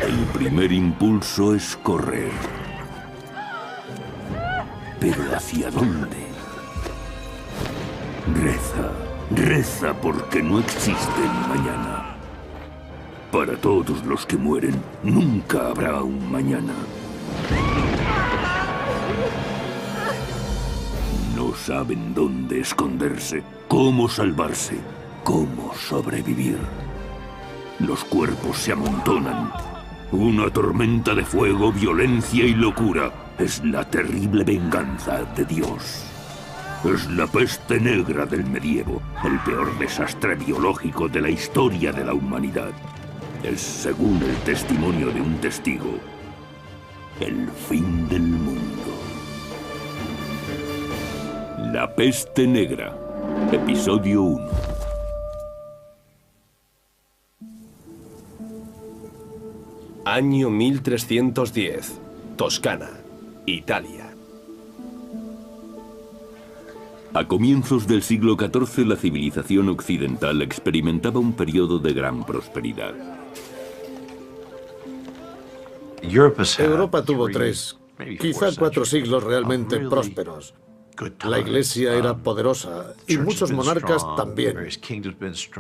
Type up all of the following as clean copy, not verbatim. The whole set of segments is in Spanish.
El primer impulso es correr. ¿Pero hacia dónde? Reza, reza porque no existe el mañana. Para todos los que mueren, nunca habrá un mañana. No saben dónde esconderse, cómo salvarse, cómo sobrevivir. Los cuerpos se amontonan. Una tormenta de fuego, violencia y locura. Es la terrible venganza de Dios. Es la peste negra del medievo, el peor desastre biológico de la historia de la humanidad. Es, según el testimonio de un testigo, el fin del mundo. La peste negra, episodio 1. Año 1310, Toscana, Italia. A comienzos del siglo XIV, la civilización occidental experimentaba un periodo de gran prosperidad. Europa tuvo 3, quizá 4 siglos realmente prósperos. La Iglesia era poderosa y muchos monarcas también.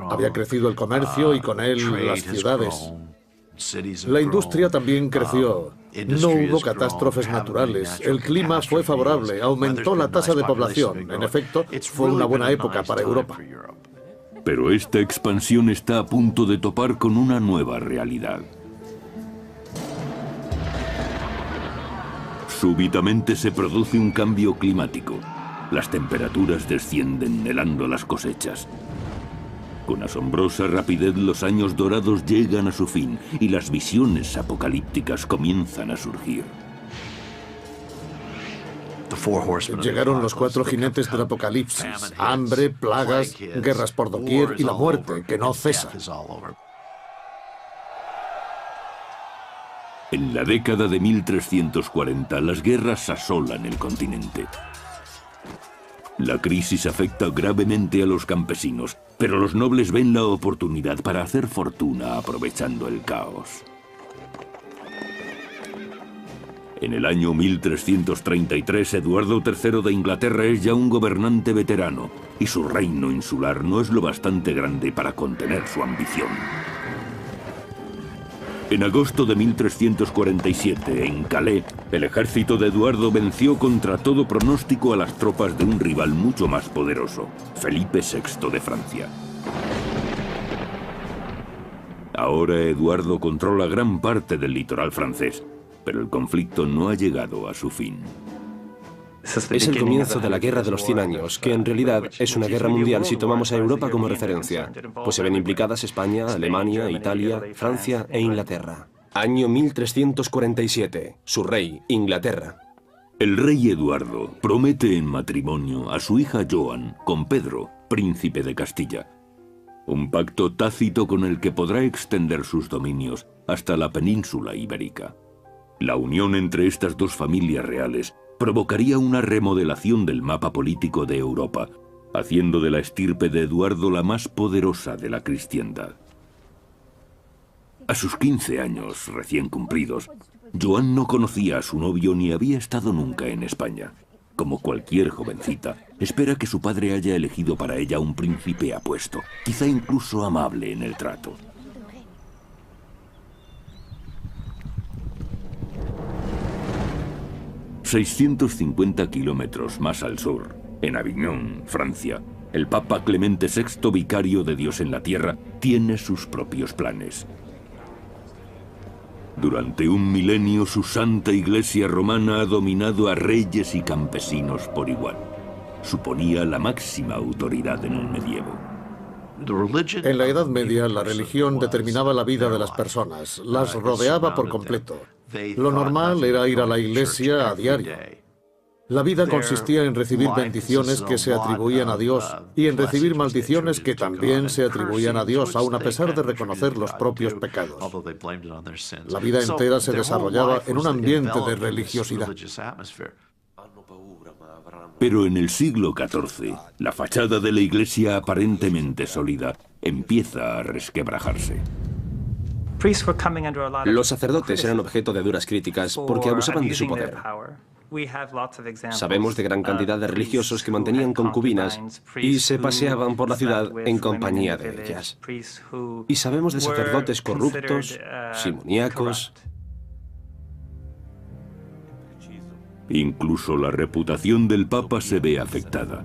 Había crecido el comercio y con él las ciudades. La industria también creció. No hubo catástrofes naturales. El clima fue favorable. Aumentó la tasa de población. En efecto, fue una buena época para Europa. Pero esta expansión está a punto de topar con una nueva realidad. Súbitamente se produce un cambio climático. Las temperaturas descienden, helando las cosechas. Con asombrosa rapidez, los años dorados llegan a su fin y las visiones apocalípticas comienzan a surgir. Llegaron los 4 jinetes del apocalipsis. Hambre, plagas, guerras por doquier y la muerte, que no cesa. En la década de 1340, las guerras asolan el continente. La crisis afecta gravemente a los campesinos, pero los nobles ven la oportunidad para hacer fortuna aprovechando el caos. En el año 1333, Eduardo III de Inglaterra es ya un gobernante veterano, y su reino insular no es lo bastante grande para contener su ambición. En agosto de 1347, en Calais, el ejército de Eduardo venció contra todo pronóstico a las tropas de un rival mucho más poderoso, Felipe VI de Francia. Ahora Eduardo controla gran parte del litoral francés, pero el conflicto no ha llegado a su fin. Es el comienzo de la Guerra de los 100 años, que en realidad es una guerra mundial si tomamos a Europa como referencia, pues se ven implicadas España, Alemania, Italia, Francia e Inglaterra. Año 1347, su rey, Inglaterra. El rey Eduardo promete en matrimonio a su hija Joan con Pedro, príncipe de Castilla. Un pacto tácito con el que podrá extender sus dominios hasta la península ibérica. La unión entre estas dos familias reales provocaría una remodelación del mapa político de Europa, haciendo de la estirpe de Eduardo la más poderosa de la cristiandad. A sus 15 años recién cumplidos, Joan no conocía a su novio ni había estado nunca en España. Como cualquier jovencita, espera que su padre haya elegido para ella un príncipe apuesto, quizá incluso amable en el trato. ...650 kilómetros más al sur, en Aviñón, Francia, el Papa Clemente VI, vicario de Dios en la tierra, tiene sus propios planes. Durante un milenio, su santa iglesia romana ha dominado a reyes y campesinos por igual. Suponía la máxima autoridad en el medievo. En la Edad Media, la religión determinaba la vida de las personas, las rodeaba por completo. Lo normal era ir a la iglesia a diario. La vida consistía en recibir bendiciones que se atribuían a Dios y en recibir maldiciones que también se atribuían a Dios, aun a pesar de reconocer los propios pecados. La vida entera se desarrollaba en un ambiente de religiosidad. Pero en el siglo XIV, la fachada de la iglesia aparentemente sólida empieza a resquebrajarse. Los sacerdotes eran objeto de duras críticas porque abusaban de su poder. Sabemos de gran cantidad de religiosos que mantenían concubinas y se paseaban por la ciudad en compañía de ellas. Y sabemos de sacerdotes corruptos, simoníacos. Incluso la reputación del Papa se ve afectada.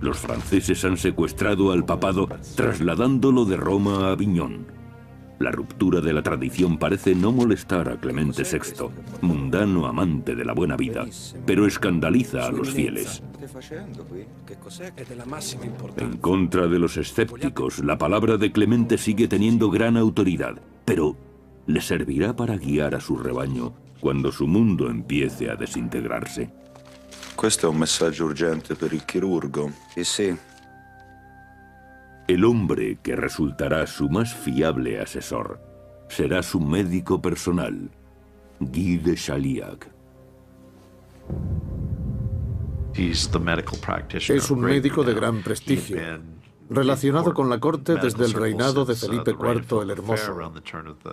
Los franceses han secuestrado al papado, trasladándolo de Roma a Aviñón. La ruptura de la tradición parece no molestar a Clemente VI, mundano amante de la buena vida, pero escandaliza a los fieles. En contra de los escépticos, la palabra de Clemente sigue teniendo gran autoridad, pero ¿le servirá para guiar a su rebaño cuando su mundo empiece a desintegrarse? Questo è un messaggio urgente per il chirurgo. Sì. El hombre que resultará su más fiable asesor será su médico personal, Guy de Chaliac. Es un médico de gran prestigio, relacionado con la corte desde el reinado de Felipe IV el Hermoso,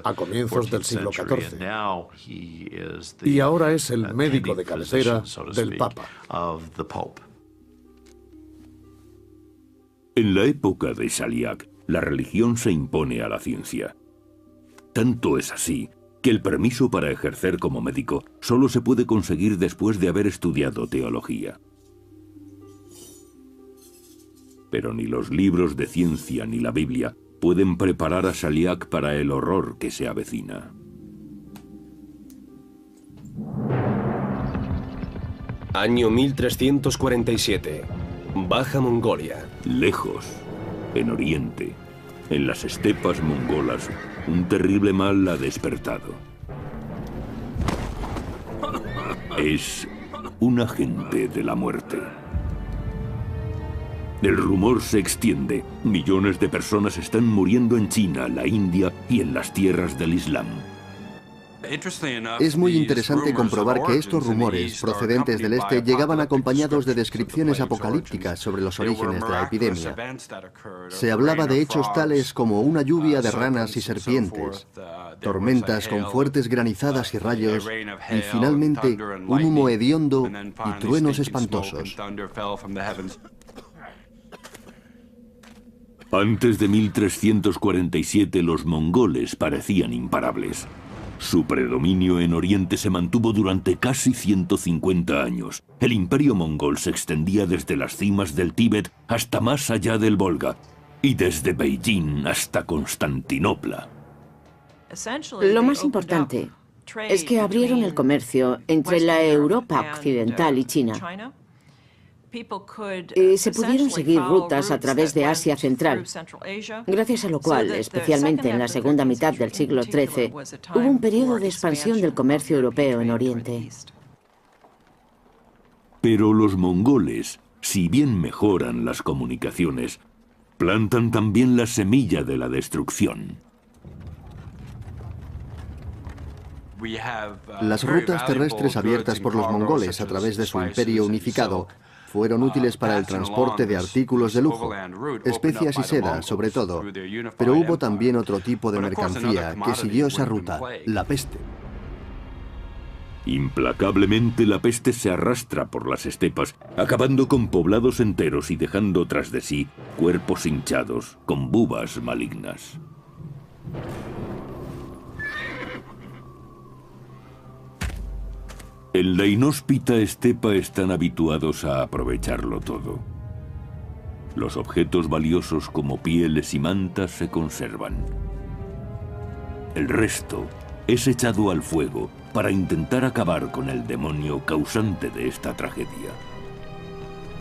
a comienzos del siglo XIV. Y ahora es el médico de cabecera del Papa. En la época de Chaliac, la religión se impone a la ciencia. Tanto es así que el permiso para ejercer como médico solo se puede conseguir después de haber estudiado teología. Pero ni los libros de ciencia ni la Biblia pueden preparar a Chaliac para el horror que se avecina. Año 1347. Baja Mongolia. Lejos, en Oriente, en las estepas mongolas, un terrible mal ha despertado. Es un agente de la muerte. El rumor se extiende. Millones de personas están muriendo en China, la India y en las tierras del Islam. Es muy interesante comprobar que estos rumores procedentes del este llegaban acompañados de descripciones apocalípticas sobre los orígenes de la epidemia. Se hablaba de hechos tales como una lluvia de ranas y serpientes, tormentas con fuertes granizadas y rayos, y finalmente un humo hediondo y truenos espantosos. Antes de 1347 los mongoles parecían imparables. Su predominio en Oriente se mantuvo durante casi 150 años. El imperio mongol se extendía desde las cimas del Tíbet hasta más allá del Volga, y desde Beijing hasta Constantinopla. Lo más importante es que abrieron el comercio entre la Europa occidental y China. Se pudieron seguir rutas a través de Asia Central, gracias a lo cual, especialmente en la segunda mitad del siglo XIII, hubo un periodo de expansión del comercio europeo en Oriente. Pero los mongoles, si bien mejoran las comunicaciones, plantan también la semilla de la destrucción. Las rutas terrestres abiertas por los mongoles a través de su imperio unificado fueron útiles para el transporte de artículos de lujo, especias y seda, sobre todo, pero hubo también otro tipo de mercancía que siguió esa ruta, la peste. Implacablemente la peste se arrastra por las estepas, acabando con poblados enteros y dejando tras de sí cuerpos hinchados con bubas malignas. En la inhóspita estepa están habituados a aprovecharlo todo. Los objetos valiosos como pieles y mantas se conservan. El resto es echado al fuego para intentar acabar con el demonio causante de esta tragedia.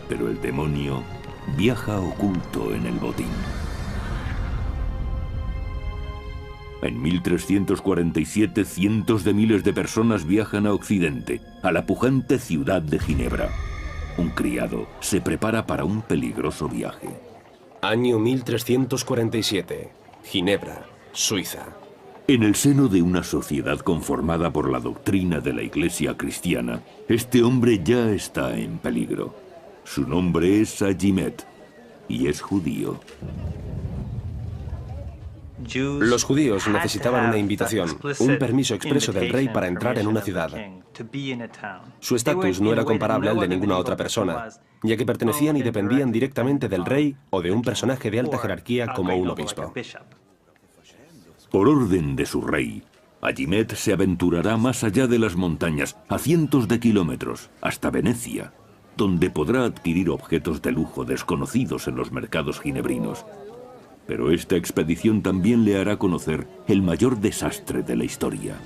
Pero el demonio viaja oculto en el botín. En 1347, cientos de miles de personas viajan a Occidente, a la pujante ciudad de Ginebra. Un criado se prepara para un peligroso viaje. Año 1347. Ginebra, Suiza. En el seno de una sociedad conformada por la doctrina de la Iglesia cristiana, este hombre ya está en peligro. Su nombre es Agimet y es judío. Los judíos necesitaban una invitación, un permiso expreso del rey para entrar en una ciudad. Su estatus no era comparable al de ninguna otra persona, ya que pertenecían y dependían directamente del rey o de un personaje de alta jerarquía como un obispo. Por orden de su rey, Agimet se aventurará más allá de las montañas, a cientos de kilómetros, hasta Venecia, donde podrá adquirir objetos de lujo desconocidos en los mercados ginebrinos. Pero esta expedición también le hará conocer el mayor desastre de la historia.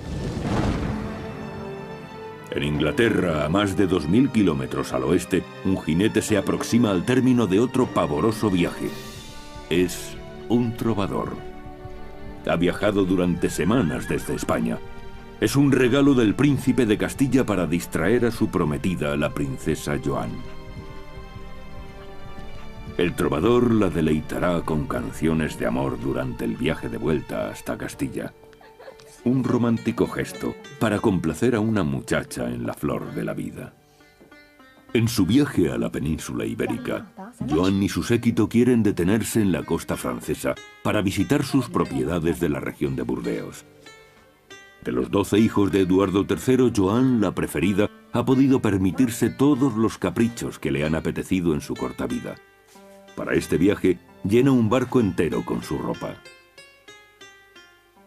En Inglaterra, a más de 2000 kilómetros al oeste, un jinete se aproxima al término de otro pavoroso viaje. Es un trovador. Ha viajado durante semanas desde España. Es un regalo del príncipe de Castilla para distraer a su prometida, la princesa Joan. El trovador la deleitará con canciones de amor durante el viaje de vuelta hasta Castilla. Un romántico gesto para complacer a una muchacha en la flor de la vida. En su viaje a la península ibérica, Joan y su séquito quieren detenerse en la costa francesa para visitar sus propiedades de la región de Burdeos. De los 12 hijos de Eduardo III, Joan, la preferida, ha podido permitirse todos los caprichos que le han apetecido en su corta vida. Para este viaje, llena un barco entero con su ropa.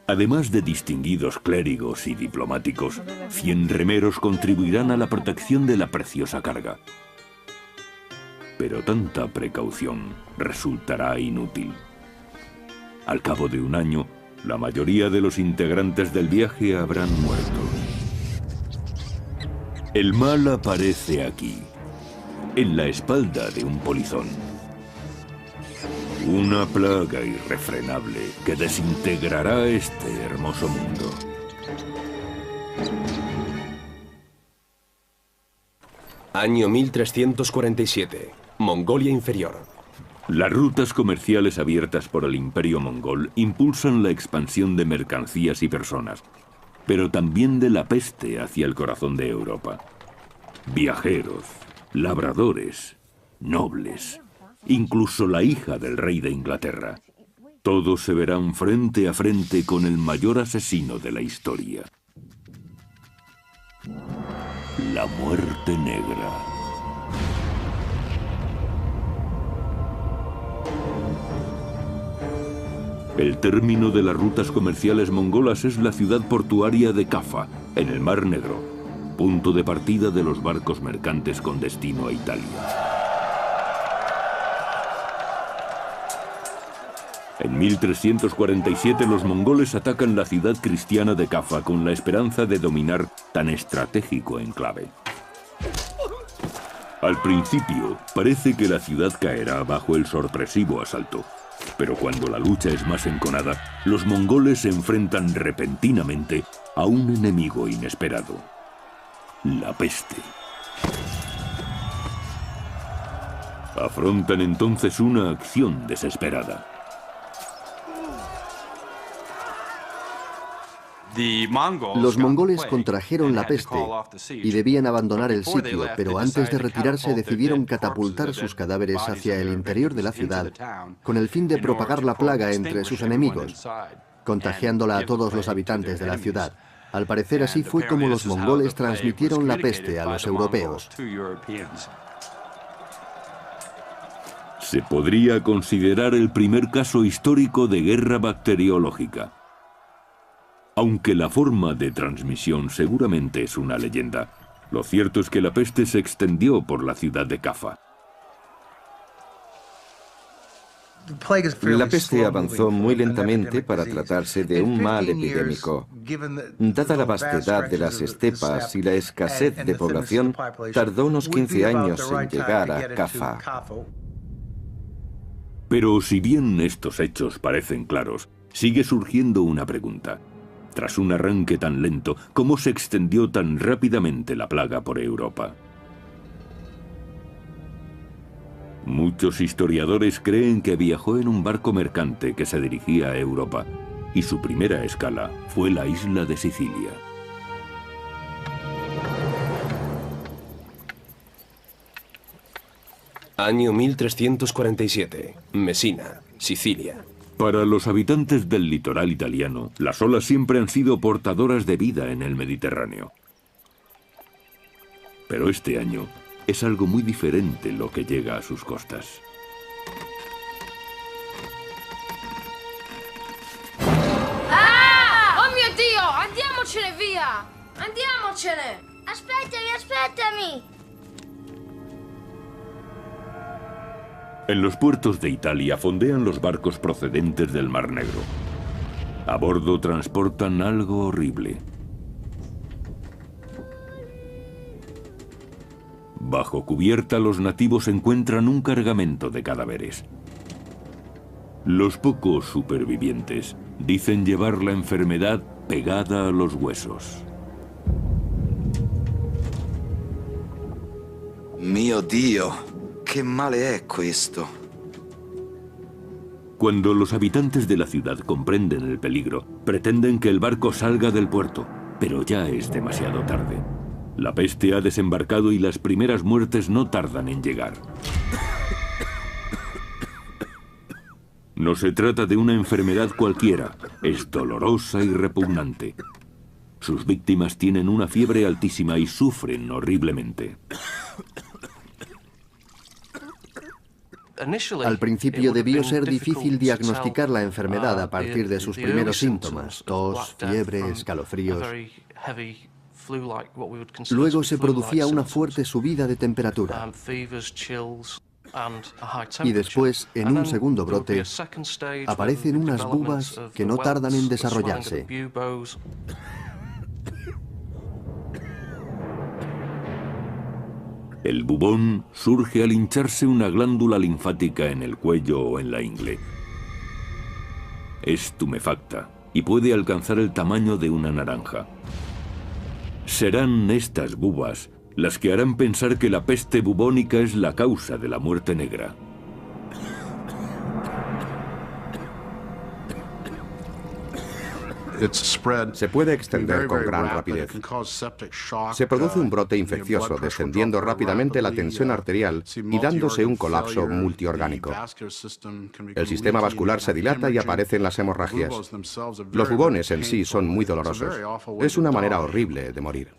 Además de distinguidos clérigos y diplomáticos, 100 remeros contribuirán a la protección de la preciosa carga. Pero tanta precaución resultará inútil. Al cabo de un año, la mayoría de los integrantes del viaje habrán muerto. El mal aparece aquí, en la espalda de un polizón. Una plaga irrefrenable que desintegrará este hermoso mundo. Año 1347. Mongolia Inferior. Las rutas comerciales abiertas por el Imperio Mongol impulsan la expansión de mercancías y personas, pero también de la peste hacia el corazón de Europa. Viajeros, labradores, nobles, incluso la hija del rey de Inglaterra. Todos se verán frente a frente con el mayor asesino de la historia. La muerte negra. El término de las rutas comerciales mongolas es la ciudad portuaria de Kaffa, en el Mar Negro, punto de partida de los barcos mercantes con destino a Italia. En 1347 los mongoles atacan la ciudad cristiana de Kaffa con la esperanza de dominar tan estratégico enclave. Al principio, parece que la ciudad caerá bajo el sorpresivo asalto. Pero cuando la lucha es más enconada, los mongoles se enfrentan repentinamente a un enemigo inesperado: la peste. Afrontan entonces una acción desesperada. Los mongoles contrajeron la peste y debían abandonar el sitio, pero antes de retirarse decidieron catapultar sus cadáveres hacia el interior de la ciudad con el fin de propagar la plaga entre sus enemigos, contagiándola a todos los habitantes de la ciudad. Al parecer así fue como los mongoles transmitieron la peste a los europeos. Se podría considerar el primer caso histórico de guerra bacteriológica. Aunque la forma de transmisión seguramente es una leyenda, lo cierto es que la peste se extendió por la ciudad de Kaffa. La peste avanzó muy lentamente para tratarse de un mal epidémico. Dada la vastedad de las estepas y la escasez de población, tardó unos 15 años en llegar a Kaffa. Pero si bien estos hechos parecen claros, sigue surgiendo una pregunta. Tras un arranque tan lento, ¿cómo se extendió tan rápidamente la plaga por Europa? Muchos historiadores creen que viajó en un barco mercante que se dirigía a Europa, y su primera escala fue la isla de Sicilia. Año 1347. Mesina, Sicilia. Para los habitantes del litoral italiano, las olas siempre han sido portadoras de vida en el Mediterráneo. Pero este año es algo muy diferente lo que llega a sus costas. ¡Ah! ¡Oh mio Dio! ¡Andiamocene via! ¡Andiamocene! ¡Aspettami, aspettami! En los puertos de Italia fondean los barcos procedentes del Mar Negro. A bordo transportan algo horrible. Bajo cubierta, los nativos encuentran un cargamento de cadáveres. Los pocos supervivientes dicen llevar la enfermedad pegada a los huesos. Mio Dio, che male è questo? Cuando los habitantes de la ciudad comprenden el peligro, pretenden que el barco salga del puerto, pero ya es demasiado tarde. La peste ha desembarcado y las primeras muertes no tardan en llegar. No se trata de una enfermedad cualquiera, es dolorosa y repugnante. Sus víctimas tienen una fiebre altísima y sufren horriblemente. Al principio debió ser difícil diagnosticar la enfermedad a partir de sus primeros síntomas, tos, fiebre, escalofríos. Luego se producía una fuerte subida de temperatura. Y después, en un segundo brote, aparecen unas bubas que no tardan en desarrollarse. El bubón surge al hincharse una glándula linfática en el cuello o en la ingle. Es tumefacta y puede alcanzar el tamaño de una naranja. Serán estas bubas las que harán pensar que la peste bubónica es la causa de la muerte negra. Se puede extender con gran rapidez. Se produce un brote infeccioso, descendiendo rápidamente la tensión arterial y dándose un colapso multiorgánico. El sistema vascular se dilata y aparecen las hemorragias. Los bubones en sí son muy dolorosos. Es una manera horrible de morir.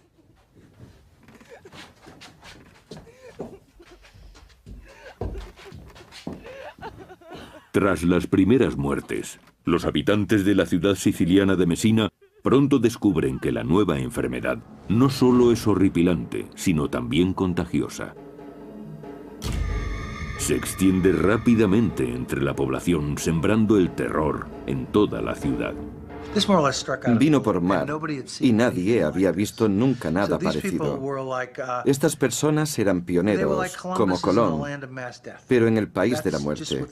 Tras las primeras muertes, los habitantes de la ciudad siciliana de Messina pronto descubren que la nueva enfermedad no solo es horripilante, sino también contagiosa. Se extiende rápidamente entre la población, sembrando el terror en toda la ciudad. Vino por mar y nadie había visto nunca nada parecido. Estas personas eran pioneros, como Colón, pero en el país de la muerte.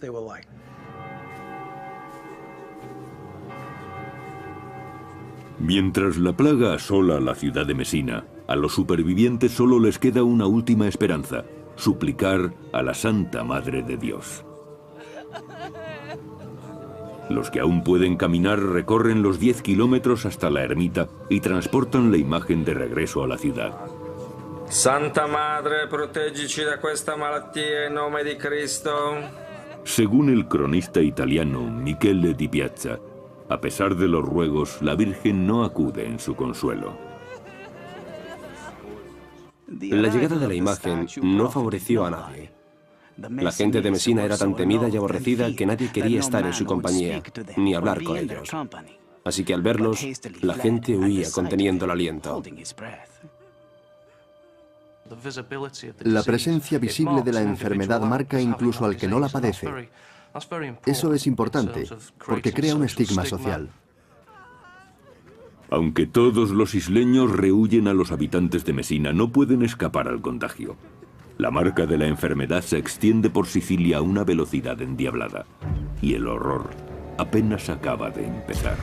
Mientras la plaga asola la ciudad de Messina, a los supervivientes solo les queda una última esperanza: suplicar a la Santa Madre de Dios. Los que aún pueden caminar recorren los 10 kilómetros hasta la ermita y transportan la imagen de regreso a la ciudad. Santa Madre, proteggici da questa malattia in nome di Cristo. Según el cronista italiano Michele Di Piazza, a pesar de los ruegos, la Virgen no acude en su consuelo. La llegada de la imagen no favoreció a nadie. La gente de Messina era tan temida y aborrecida que nadie quería estar en su compañía, ni hablar con ellos. Así que al verlos, la gente huía conteniendo el aliento. La presencia visible de la enfermedad marca incluso al que no la padece. Eso es importante, porque crea un estigma social. Aunque todos los isleños rehuyen a los habitantes de Messina, no pueden escapar al contagio. La marca de la enfermedad se extiende por Sicilia a una velocidad endiablada. Y el horror apenas acaba de empezar.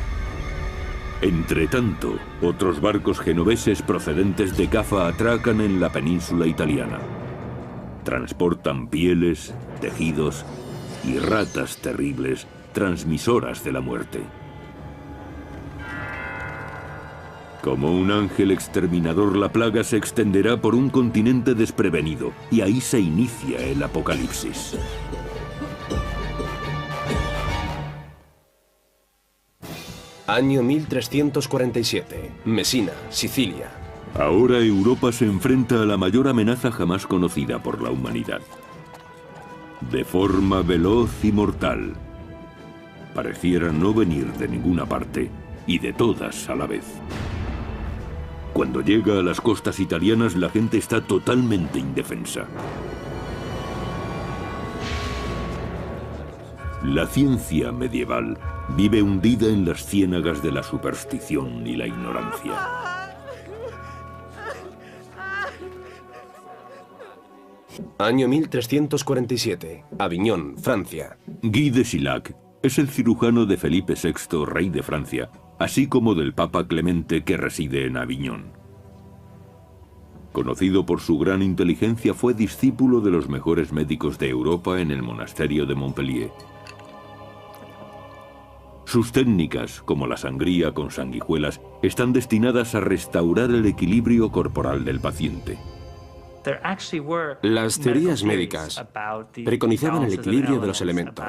Entretanto, otros barcos genoveses procedentes de Cafa atracan en la península italiana. Transportan pieles, tejidos y ratas terribles, transmisoras de la muerte. Como un ángel exterminador, la plaga se extenderá por un continente desprevenido, y ahí se inicia el apocalipsis. Año 1347. Messina, Sicilia. Ahora Europa se enfrenta a la mayor amenaza jamás conocida por la humanidad. De forma veloz y mortal. Pareciera no venir de ninguna parte y de todas a la vez. Cuando llega a las costas italianas, la gente está totalmente indefensa. La ciencia medieval vive hundida en las ciénagas de la superstición y la ignorancia. Año 1347. Aviñón, Francia. Guy de Sillac es el cirujano de Felipe VI, rey de Francia, así como del Papa Clemente, que reside en Aviñón. Conocido por su gran inteligencia, fue discípulo de los mejores médicos de Europa en el monasterio de Montpellier. Sus técnicas, como la sangría con sanguijuelas, están destinadas a restaurar el equilibrio corporal del paciente. Las teorías médicas preconizaban el equilibrio de los elementos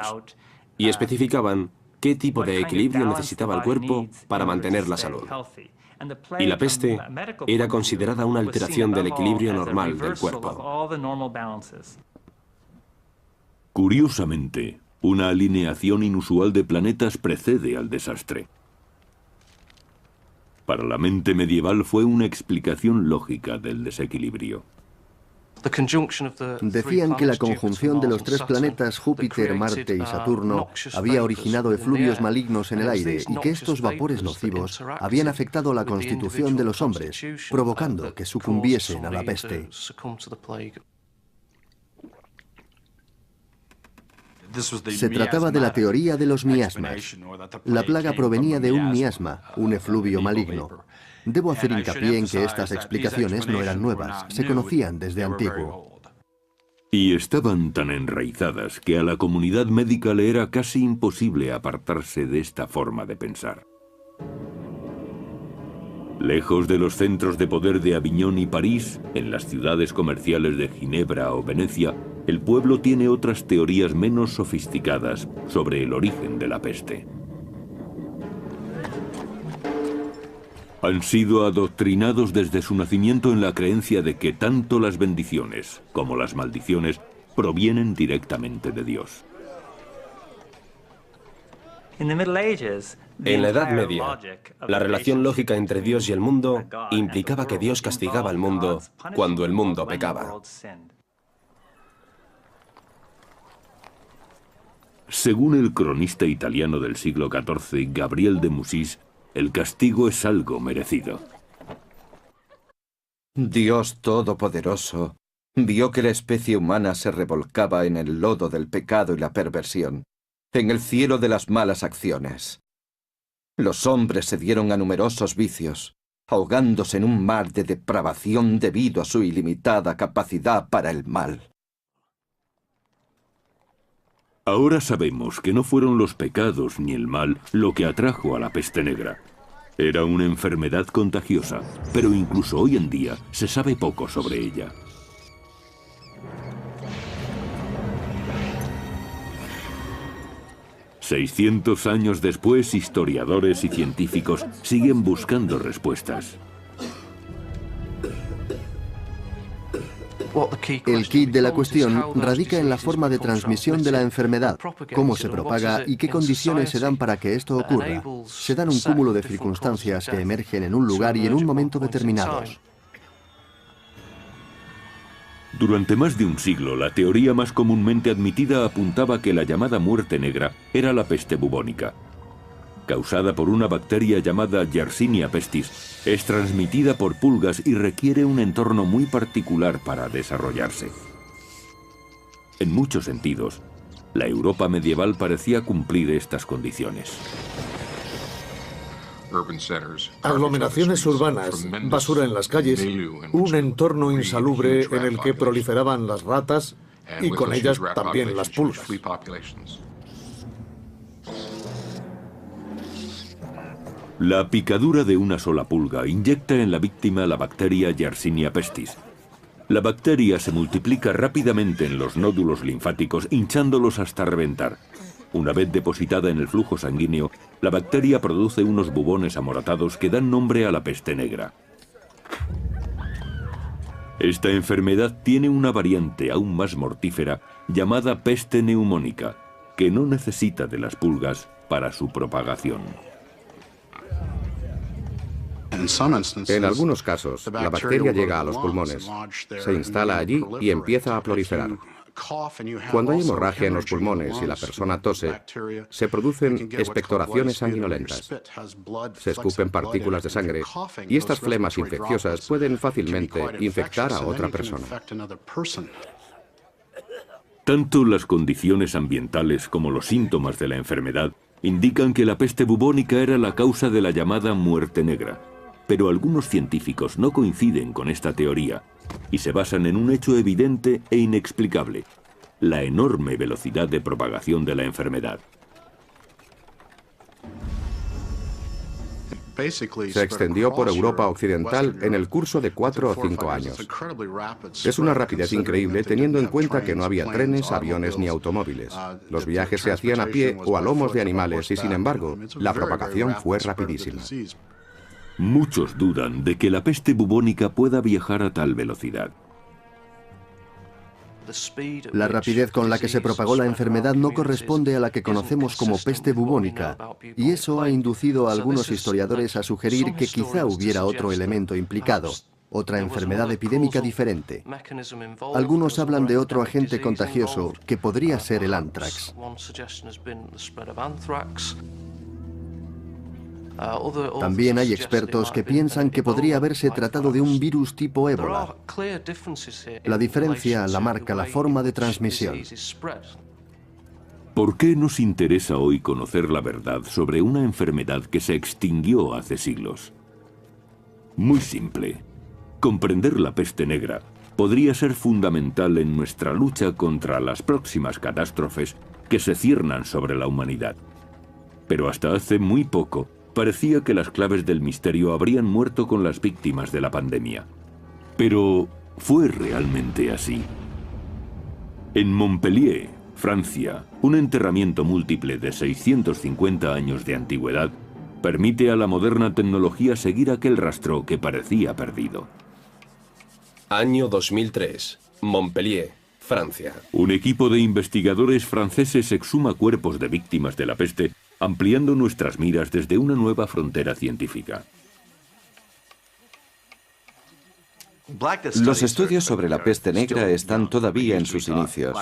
y especificaban qué tipo de equilibrio necesitaba el cuerpo para mantener la salud. Y la peste era considerada una alteración del equilibrio normal del cuerpo. Curiosamente, una alineación inusual de planetas precede al desastre. Para la mente medieval fue una explicación lógica del desequilibrio. Decían que la conjunción de los tres planetas Júpiter, Marte y Saturno había originado efluvios malignos en el aire y que estos vapores nocivos habían afectado la constitución de los hombres, provocando que sucumbiesen a la peste. Se trataba de la teoría de los miasmas. La plaga provenía de un miasma, un efluvio maligno. Debo hacer hincapié en que estas explicaciones no eran nuevas, se conocían desde antiguo. Y estaban tan enraizadas que a la comunidad médica le era casi imposible apartarse de esta forma de pensar. Lejos de los centros de poder de Aviñón y París, en las ciudades comerciales de Ginebra o Venecia, el pueblo tiene otras teorías menos sofisticadas sobre el origen de la peste. Han sido adoctrinados desde su nacimiento en la creencia de que tanto las bendiciones como las maldiciones provienen directamente de Dios. En la Edad Media, la relación lógica entre Dios y el mundo implicaba que Dios castigaba al mundo cuando el mundo pecaba. Según el cronista italiano del siglo XIV, Gabriel de Mussis, el castigo es algo merecido. Dios Todopoderoso vio que la especie humana se revolcaba en el lodo del pecado y la perversión, en el cielo de las malas acciones. Los hombres se dieron a numerosos vicios, ahogándose en un mar de depravación debido a su ilimitada capacidad para el mal. Ahora sabemos que no fueron los pecados ni el mal lo que atrajo a la peste negra. Era una enfermedad contagiosa, pero incluso hoy en día se sabe poco sobre ella. «600 años después, historiadores y científicos siguen buscando respuestas. El quid de la cuestión radica en la forma de transmisión de la enfermedad, cómo se propaga y qué condiciones se dan para que esto ocurra. Se dan un cúmulo de circunstancias que emergen en un lugar y en un momento determinados. Durante más de un siglo, la teoría más comúnmente admitida apuntaba que la llamada muerte negra era la peste bubónica. Causada por una bacteria llamada Yersinia pestis, es transmitida por pulgas y requiere un entorno muy particular para desarrollarse. En muchos sentidos, la Europa medieval parecía cumplir estas condiciones. Aglomeraciones urbanas, basura en las calles, un entorno insalubre en el que proliferaban las ratas y con ellas también las pulgas. La picadura de una sola pulga inyecta en la víctima la bacteria Yersinia pestis. La bacteria se multiplica rápidamente en los nódulos linfáticos, hinchándolos hasta reventar. Una vez depositada en el flujo sanguíneo, la bacteria produce unos bubones amoratados que dan nombre a la peste negra. Esta enfermedad tiene una variante aún más mortífera llamada peste neumónica, que no necesita de las pulgas para su propagación. En algunos casos, la bacteria llega a los pulmones, se instala allí y empieza a proliferar. Cuando hay hemorragia en los pulmones y la persona tose, se producen expectoraciones sanguinolentas. Se escupen partículas de sangre y estas flemas infecciosas pueden fácilmente infectar a otra persona. Tanto las condiciones ambientales como los síntomas de la enfermedad indican que la peste bubónica era la causa de la llamada muerte negra. Pero algunos científicos no coinciden con esta teoría y se basan en un hecho evidente e inexplicable: la enorme velocidad de propagación de la enfermedad. Se extendió por Europa occidental en el curso de 4 o 5 años. Es una rapidez increíble teniendo en cuenta que no había trenes, aviones ni automóviles. Los viajes se hacían a pie o a lomos de animales y, sin embargo, la propagación fue rapidísima. Muchos dudan de que la peste bubónica pueda viajar a tal velocidad. La rapidez con la que se propagó la enfermedad no corresponde a la que conocemos como peste bubónica, y eso ha inducido a algunos historiadores a sugerir que quizá hubiera otro elemento implicado, otra enfermedad epidémica diferente. Algunos hablan de otro agente contagioso que podría ser el ántrax. También hay expertos que piensan que podría haberse tratado de un virus tipo ébola. La diferencia la marca la forma de transmisión. ¿Por qué nos interesa hoy conocer la verdad sobre una enfermedad que se extinguió hace siglos? Muy simple. Comprender la peste negra podría ser fundamental en nuestra lucha contra las próximas catástrofes que se ciernan sobre la humanidad. Pero hasta hace muy poco, parecía que las claves del misterio habrían muerto con las víctimas de la pandemia. Pero, ¿fue realmente así? En Montpellier, Francia, un enterramiento múltiple de 650 años de antigüedad permite a la moderna tecnología seguir aquel rastro que parecía perdido. Año 2003, Montpellier, Francia. Un equipo de investigadores franceses exhuma cuerpos de víctimas de la peste, ampliando nuestras miras desde una nueva frontera científica. Los estudios sobre la peste negra están todavía en sus inicios,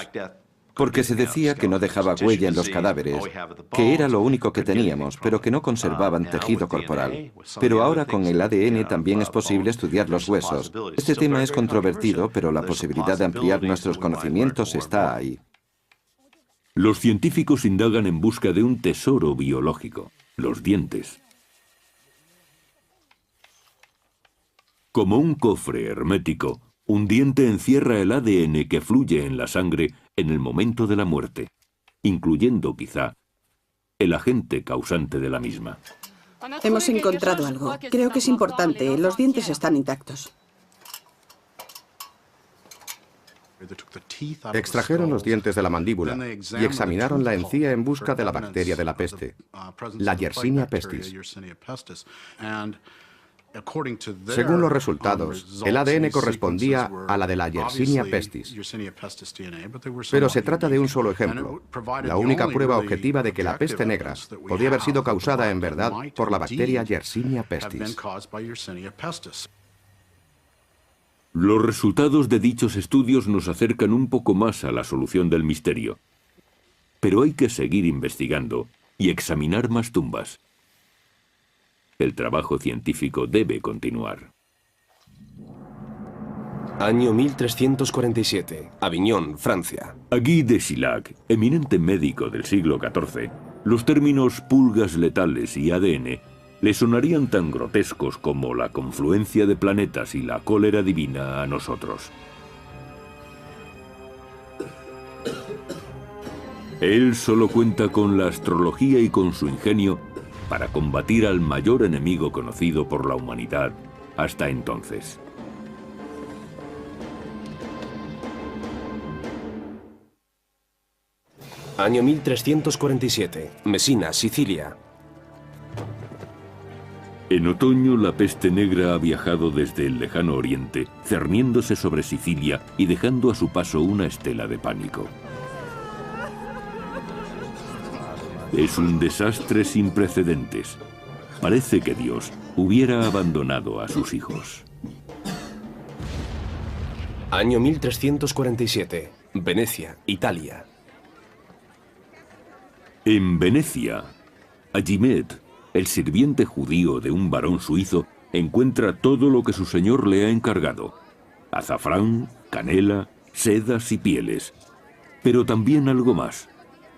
porque se decía que no dejaba huella en los cadáveres, que era lo único que teníamos, pero que no conservaban tejido corporal. Pero ahora con el ADN también es posible estudiar los huesos. Este tema es controvertido, pero la posibilidad de ampliar nuestros conocimientos está ahí. Los científicos indagan en busca de un tesoro biológico: los dientes. Como un cofre hermético, un diente encierra el ADN que fluye en la sangre en el momento de la muerte, incluyendo, quizá, el agente causante de la misma. Hemos encontrado algo. Creo que es importante. Los dientes están intactos. Extrajeron los dientes de la mandíbula y examinaron la encía en busca de la bacteria de la peste, la Yersinia pestis. Según los resultados, el ADN correspondía a la de la Yersinia pestis. Pero se trata de un solo ejemplo, la única prueba objetiva de que la peste negra podía haber sido causada en verdad por la bacteria Yersinia pestis. Los resultados de dichos estudios nos acercan un poco más a la solución del misterio. Pero hay que seguir investigando y examinar más tumbas. El trabajo científico debe continuar. Año 1347, Aviñón, Francia. A Guy de Sillac, eminente médico del siglo XIV, los términos pulgas letales y ADN le sonarían tan grotescos como la confluencia de planetas y la cólera divina a nosotros. Él solo cuenta con la astrología y con su ingenio para combatir al mayor enemigo conocido por la humanidad hasta entonces. Año 1347. Mesina, Sicilia. En otoño, la peste negra ha viajado desde el lejano oriente, cerniéndose sobre Sicilia y dejando a su paso una estela de pánico. Es un desastre sin precedentes. Parece que Dios hubiera abandonado a sus hijos. Año 1347. Venecia, Italia. En Venecia, Agimet, el sirviente judío de un varón suizo, encuentra todo lo que su señor le ha encargado: azafrán, canela, sedas y pieles. Pero también algo más,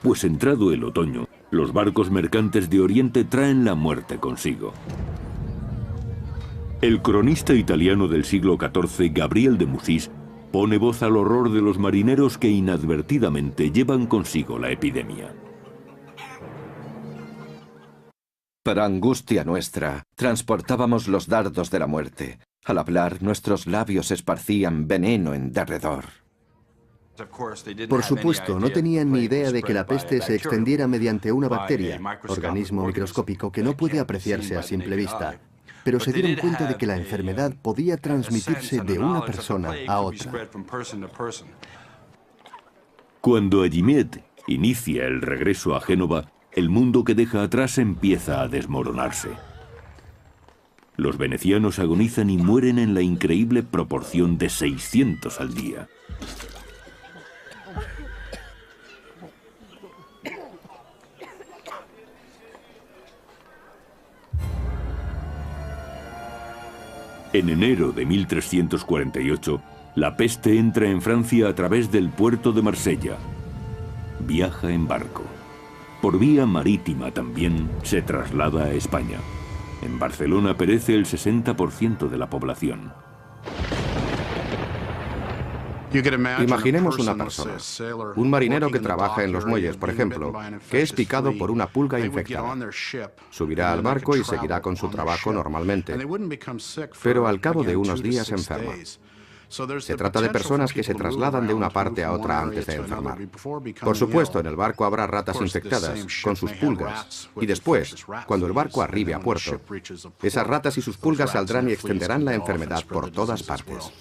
pues entrado el otoño, los barcos mercantes de Oriente traen la muerte consigo. El cronista italiano del siglo XIV, Gabriel de Mussis, pone voz al horror de los marineros que inadvertidamente llevan consigo la epidemia. Para angustia nuestra, transportábamos los dardos de la muerte. Al hablar, nuestros labios esparcían veneno en derredor. Por supuesto, no tenían ni idea de que la peste se extendiera mediante una bacteria, organismo microscópico que no puede apreciarse a simple vista. Pero se dieron cuenta de que la enfermedad podía transmitirse de una persona a otra. Cuando Agimet inicia el regreso a Génova, el mundo que deja atrás empieza a desmoronarse. Los venecianos agonizan y mueren en la increíble proporción de 600 al día. En enero de 1348, la peste entra en Francia a través del puerto de Marsella. Viaja en barco. Por vía marítima también se traslada a España. En Barcelona perece el 60% de la población. Imaginemos una persona, un marinero que trabaja en los muelles, por ejemplo, que es picado por una pulga infectada. Subirá al barco y seguirá con su trabajo normalmente, pero al cabo de unos días enferma. Se trata de personas que se trasladan de una parte a otra antes de enfermar. Por supuesto, en el barco habrá ratas infectadas, con sus pulgas, y después, cuando el barco arribe a puerto, esas ratas y sus pulgas saldrán y extenderán la enfermedad por todas partes.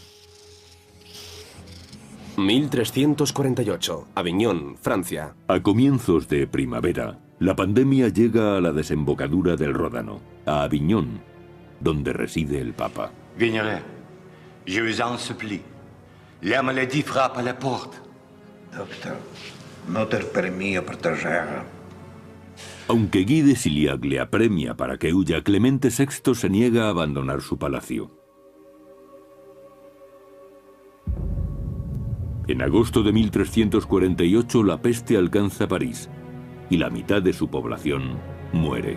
1348. Aviñón, Francia. A comienzos de primavera, la pandemia llega a la desembocadura del Ródano, a Aviñón, donde reside el Papa. Vigneray, je vous en supplie. La maladie frappe à la porte. Doctor, notre mio proteger. Aunque Guy de Siliac le apremia para que huya, Clemente VI se niega a abandonar su palacio. En agosto de 1348 la peste alcanza París y la mitad de su población muere.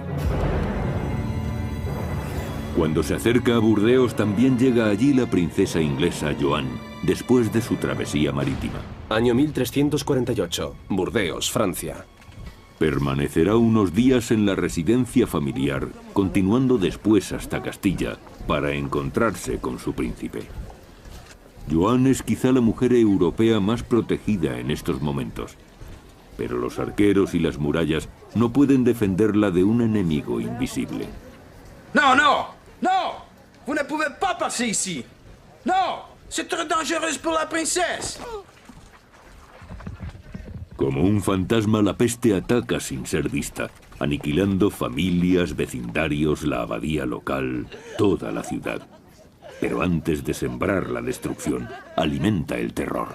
Cuando se acerca a Burdeos también llega allí la princesa inglesa Joan, después de su travesía marítima. Año 1348, Burdeos, Francia. Permanecerá unos días en la residencia familiar, continuando después hasta Castilla para encontrarse con su príncipe. Joan es quizá la mujer europea más protegida en estos momentos, pero los arqueros y las murallas no pueden defenderla de un enemigo invisible. No, no, no! Vous ne pouvez pas passer ici! No! C'est trop dangereux pour la princesse! Como un fantasma, la peste ataca sin ser vista, aniquilando familias, vecindarios, la abadía local, toda la ciudad. Pero antes de sembrar la destrucción, alimenta el terror.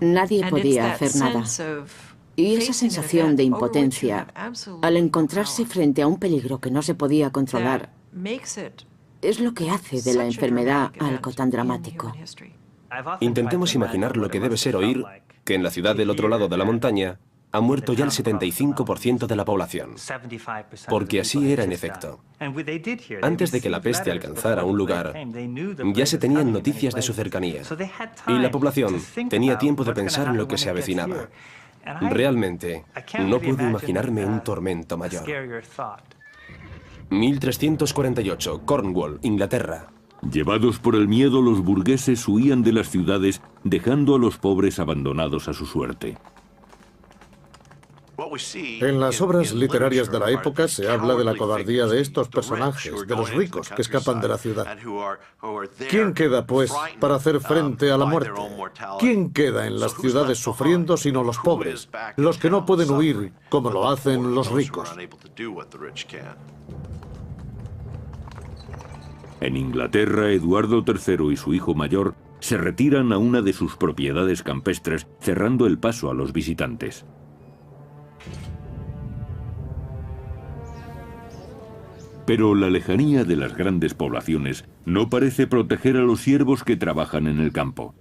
Nadie podía hacer nada. Y esa sensación de impotencia, al encontrarse frente a un peligro que no se podía controlar, es lo que hace de la enfermedad algo tan dramático. Intentemos imaginar lo que debe ser oír que en la ciudad del otro lado de la montaña ha muerto ya el 75% de la población, porque así era en efecto. Antes de que la peste alcanzara un lugar, ya se tenían noticias de su cercanía, y la población tenía tiempo de pensar en lo que se avecinaba. Realmente, no puedo imaginarme un tormento mayor. 1348, Cornwall, Inglaterra. Llevados por el miedo, los burgueses huían de las ciudades, dejando a los pobres abandonados a su suerte. En las obras literarias de la época se habla de la cobardía de estos personajes, de los ricos que escapan de la ciudad. ¿Quién queda, pues, para hacer frente a la muerte? ¿Quién queda en las ciudades sufriendo sino los pobres, los que no pueden huir como lo hacen los ricos? En Inglaterra, Eduardo III y su hijo mayor se retiran a una de sus propiedades campestres, cerrando el paso a los visitantes. Pero la lejanía de las grandes poblaciones no parece proteger a los siervos que trabajan en el campo,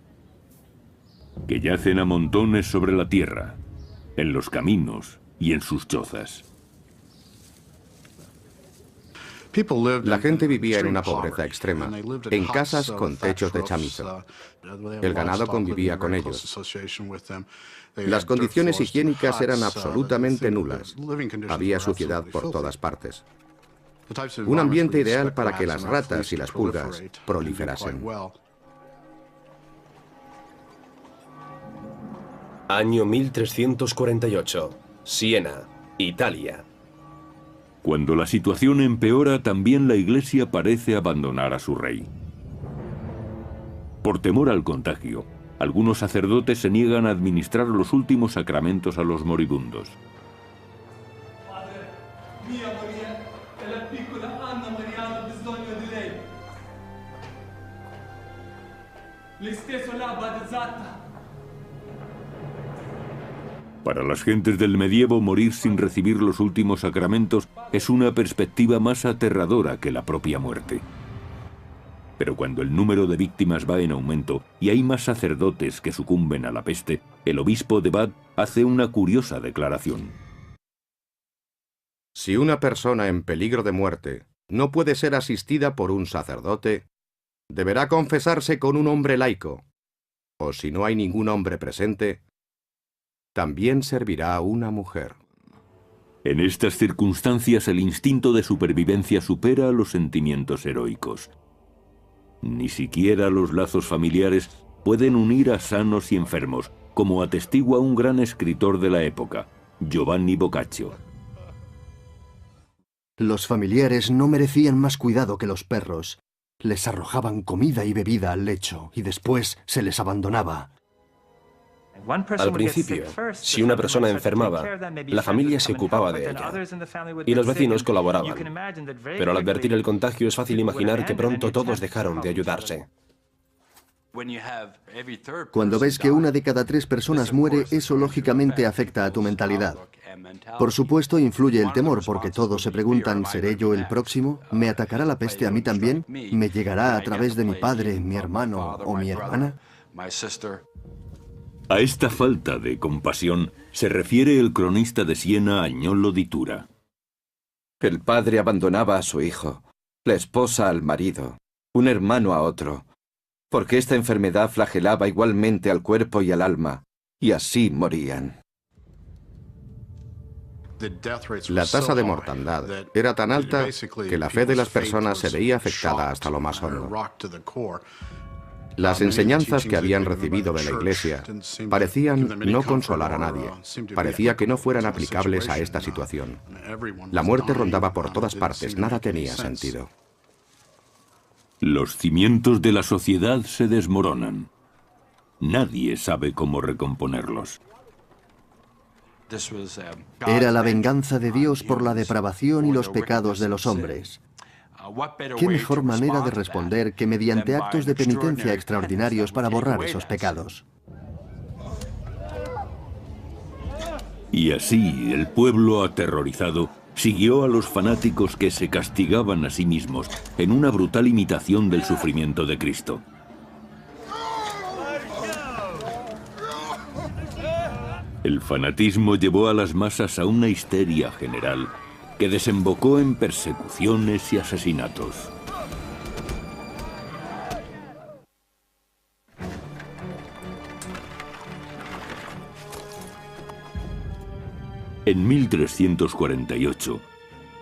que yacen a montones sobre la tierra, en los caminos y en sus chozas. La gente vivía en una pobreza extrema, en casas con techos de chamizo. El ganado convivía con ellos. Las condiciones higiénicas eran absolutamente nulas. Había suciedad por todas partes. Un ambiente ideal para que las ratas y las pulgas proliferasen. Año 1348. Siena, Italia. Cuando la situación empeora, también la Iglesia parece abandonar a su rey. Por temor al contagio, algunos sacerdotes se niegan a administrar los últimos sacramentos a los moribundos. Para las gentes del medievo, morir sin recibir los últimos sacramentos es una perspectiva más aterradora que la propia muerte. Pero cuando el número de víctimas va en aumento y hay más sacerdotes que sucumben a la peste, el obispo de Bath hace una curiosa declaración. Si una persona en peligro de muerte no puede ser asistida por un sacerdote, deberá confesarse con un hombre laico, o si no hay ningún hombre presente, también servirá una mujer. En estas circunstancias el instinto de supervivencia supera a los sentimientos heroicos. Ni siquiera los lazos familiares pueden unir a sanos y enfermos, como atestigua un gran escritor de la época, Giovanni Boccaccio. Los familiares no merecían más cuidado que los perros. Les arrojaban comida y bebida al lecho y después se les abandonaba. Al principio, si una persona enfermaba, la familia se ocupaba de ella y los vecinos colaboraban. Pero al advertir el contagio es fácil imaginar que pronto todos dejaron de ayudarse. Cuando ves que una de cada 3 personas muere, eso lógicamente afecta a tu mentalidad. Por supuesto, influye el temor, porque todos se preguntan, ¿seré yo el próximo? ¿Me atacará la peste a mí también? ¿Me llegará a través de mi padre, mi hermano o mi hermana? A esta falta de compasión se refiere el cronista de Siena, Agnolo di Tura. El padre abandonaba a su hijo, la esposa al marido, un hermano a otro, porque esta enfermedad flagelaba igualmente al cuerpo y al alma, y así morían. La tasa de mortandad era tan alta que la fe de las personas se veía afectada hasta lo más hondo. Las enseñanzas que habían recibido de la Iglesia parecían no consolar a nadie. Parecía que no fueran aplicables a esta situación. La muerte rondaba por todas partes, nada tenía sentido. Los cimientos de la sociedad se desmoronan. Nadie sabe cómo recomponerlos. Era la venganza de Dios por la depravación y los pecados de los hombres. ¿Qué mejor manera de responder que mediante actos de penitencia extraordinarios para borrar esos pecados? Y así el pueblo aterrorizado siguió a los fanáticos que se castigaban a sí mismos en una brutal imitación del sufrimiento de Cristo. El fanatismo llevó a las masas a una histeria general que desembocó en persecuciones y asesinatos. En 1348,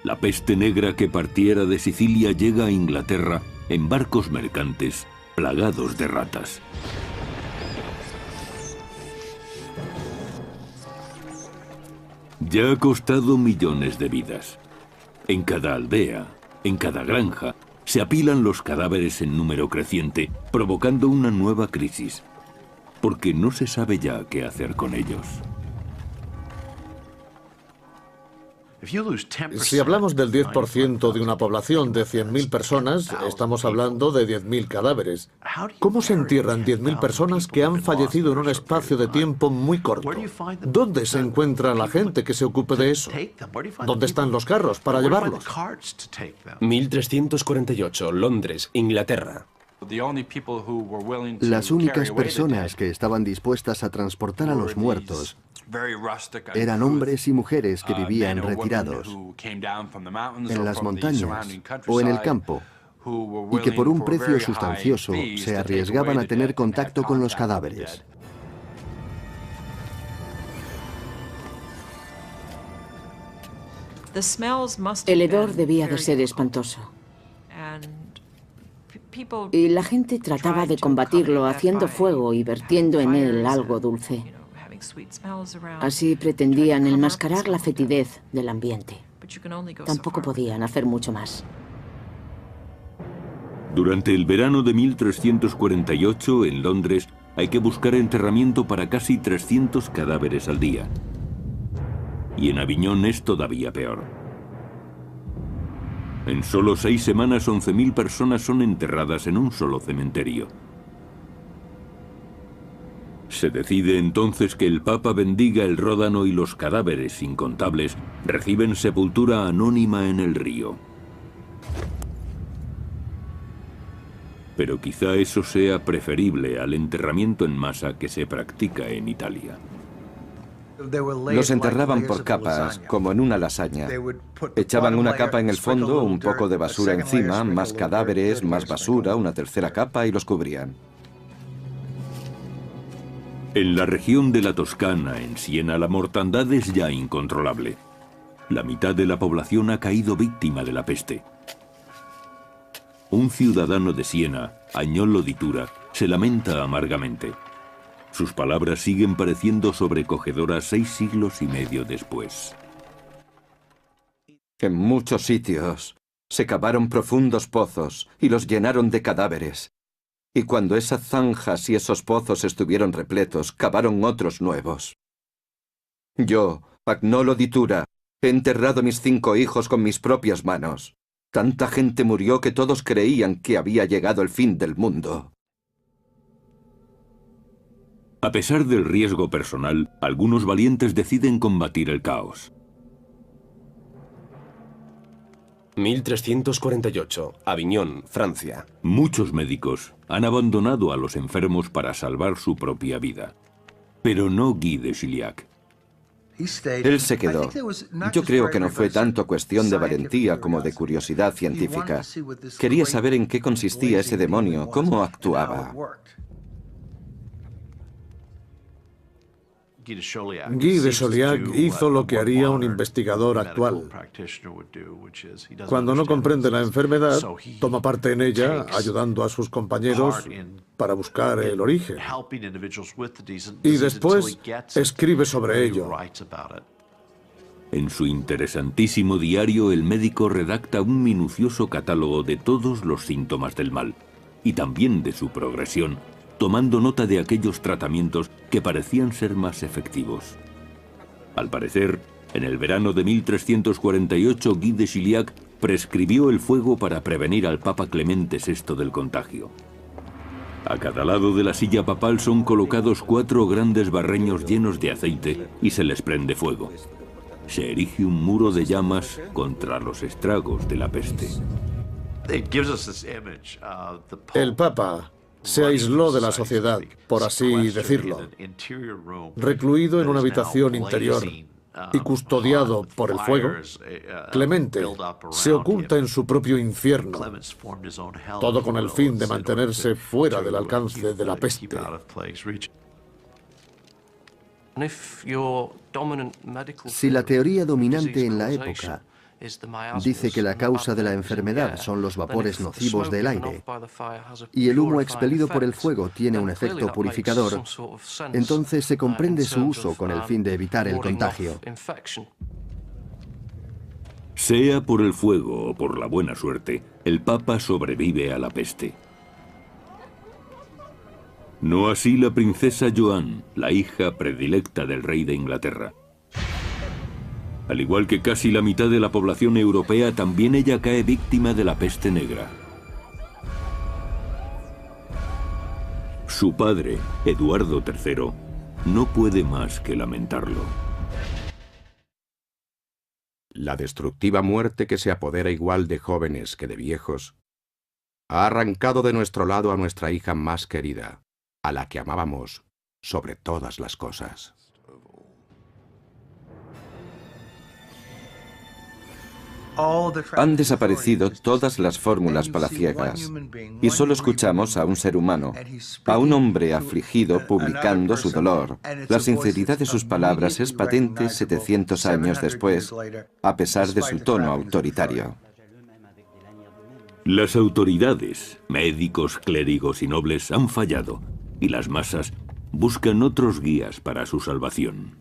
la peste negra que partiera de Sicilia llega a Inglaterra en barcos mercantes plagados de ratas. Ya ha costado millones de vidas. En cada aldea, en cada granja, se apilan los cadáveres en número creciente, provocando una nueva crisis, porque no se sabe ya qué hacer con ellos. Si hablamos del 10% de una población de 100.000 personas, estamos hablando de 10.000 cadáveres. ¿Cómo se entierran 10.000 personas que han fallecido en un espacio de tiempo muy corto? ¿Dónde se encuentra la gente que se ocupe de eso? ¿Dónde están los carros para llevarlos? 1348, Londres, Inglaterra. Las únicas personas que estaban dispuestas a transportar a los muertos eran hombres y mujeres que vivían retirados en las montañas o en el campo y que por un precio sustancioso se arriesgaban a tener contacto con los cadáveres. El hedor debía de ser espantoso. Y la gente trataba de combatirlo haciendo fuego y vertiendo en él algo dulce. Así pretendían enmascarar la fetidez del ambiente. Tampoco podían hacer mucho más. Durante el verano de 1348, en Londres, hay que buscar enterramiento para casi 300 cadáveres al día. Y en Aviñón es todavía peor. En solo 6 semanas, 11.000 personas son enterradas en un solo cementerio. Se decide entonces que el Papa bendiga el Ródano y los cadáveres incontables reciben sepultura anónima en el río. Pero quizá eso sea preferible al enterramiento en masa que se practica en Italia. Los enterraban por capas, como en una lasaña. Echaban una capa en el fondo, un poco de basura encima, más cadáveres, más basura, una tercera capa y los cubrían. En la región de la Toscana, en Siena, la mortandad es ya incontrolable. La mitad de la población ha caído víctima de la peste. Un ciudadano de Siena, Agnolo di Tura, se lamenta amargamente. Sus palabras siguen pareciendo sobrecogedoras 6 siglos y medio después. En muchos sitios se cavaron profundos pozos y los llenaron de cadáveres. Y cuando esas zanjas y esos pozos estuvieron repletos, cavaron otros nuevos. Yo, Agnolo di Tura, he enterrado a mis 5 hijos con mis propias manos. Tanta gente murió que todos creían que había llegado el fin del mundo. A pesar del riesgo personal, algunos valientes deciden combatir el caos. 1348, Aviñón, Francia. Muchos médicos han abandonado a los enfermos para salvar su propia vida. Pero no Guy de Chauliac. Él se quedó. Yo creo que no fue tanto cuestión de valentía como de curiosidad científica. Quería saber en qué consistía ese demonio, cómo actuaba. Guy de Chauliac hizo lo que haría un investigador actual. Cuando no comprende la enfermedad, toma parte en ella, ayudando a sus compañeros para buscar el origen. Y después escribe sobre ello. En su interesantísimo diario, el médico redacta un minucioso catálogo de todos los síntomas del mal, y también de su progresión, tomando nota de aquellos tratamientos que parecían ser más efectivos. Al parecer, en el verano de 1348, Guy de Chauliac prescribió el fuego para prevenir al Papa Clemente VI del contagio. A cada lado de la silla papal son colocados 4 grandes barreños llenos de aceite y se les prende fuego. Se erige un muro de llamas contra los estragos de la peste. El Papa se aisló de la sociedad, por así decirlo, recluido en una habitación interior y custodiado por el fuego. Clemente se oculta en su propio infierno, todo con el fin de mantenerse fuera del alcance de la peste. Si la teoría dominante en la época Dice que la causa de la enfermedad son los vapores nocivos del aire y el humo expelido por el fuego tiene un efecto purificador. Entonces se comprende su uso con el fin de evitar el contagio. Sea por el fuego o por la buena suerte, el Papa sobrevive a la peste. No así la princesa Joan, la hija predilecta del rey de Inglaterra. Al igual que casi la mitad de la población europea, también ella cae víctima de la peste negra. Su padre, Eduardo III, no puede más que lamentarlo. La destructiva muerte que se apodera igual de jóvenes que de viejos ha arrancado de nuestro lado a nuestra hija más querida, a la que amábamos sobre todas las cosas. Han desaparecido todas las fórmulas palaciegas y solo escuchamos a un ser humano, a un hombre afligido publicando su dolor. La sinceridad de sus palabras es patente 700 años después, a pesar de su tono autoritario. Las autoridades, médicos, clérigos y nobles han fallado, y las masas buscan otros guías para su salvación.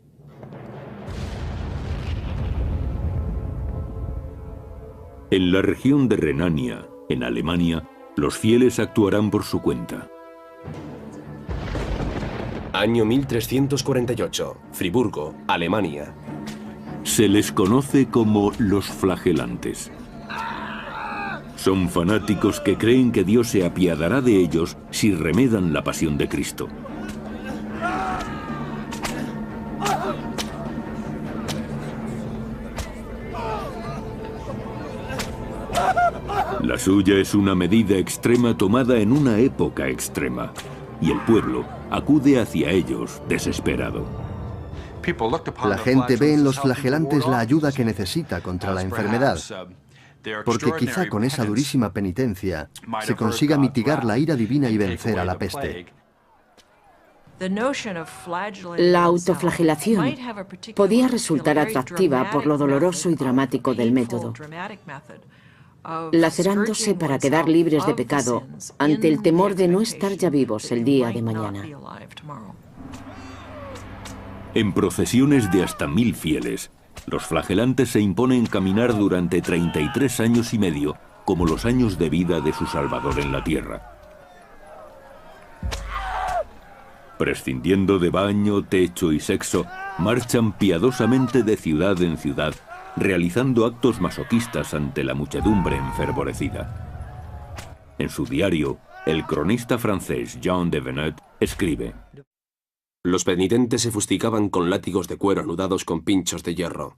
En la región de Renania, en Alemania, los fieles actuarán por su cuenta. Año 1348, Friburgo, Alemania. Se les conoce como los flagelantes. Son fanáticos que creen que Dios se apiadará de ellos si remedan la pasión de Cristo. La suya es una medida extrema tomada en una época extrema, y el pueblo acude hacia ellos desesperado. La gente ve en los flagelantes la ayuda que necesita contra la enfermedad, porque quizá con esa durísima penitencia se consiga mitigar la ira divina y vencer a la peste. La autoflagelación podía resultar atractiva por lo doloroso y dramático del método, lacerándose para quedar libres de pecado ante el temor de no estar ya vivos el día de mañana. En procesiones de hasta 1000 fieles, los flagelantes se imponen caminar durante 33 años y medio, como los años de vida de su Salvador en la tierra. Prescindiendo de baño, techo y sexo, marchan piadosamente de ciudad en ciudad, realizando actos masoquistas ante la muchedumbre enfervorecida. En su diario, el cronista francés Jean de Venette escribe: los penitentes se fustigaban con látigos de cuero anudados con pinchos de hierro.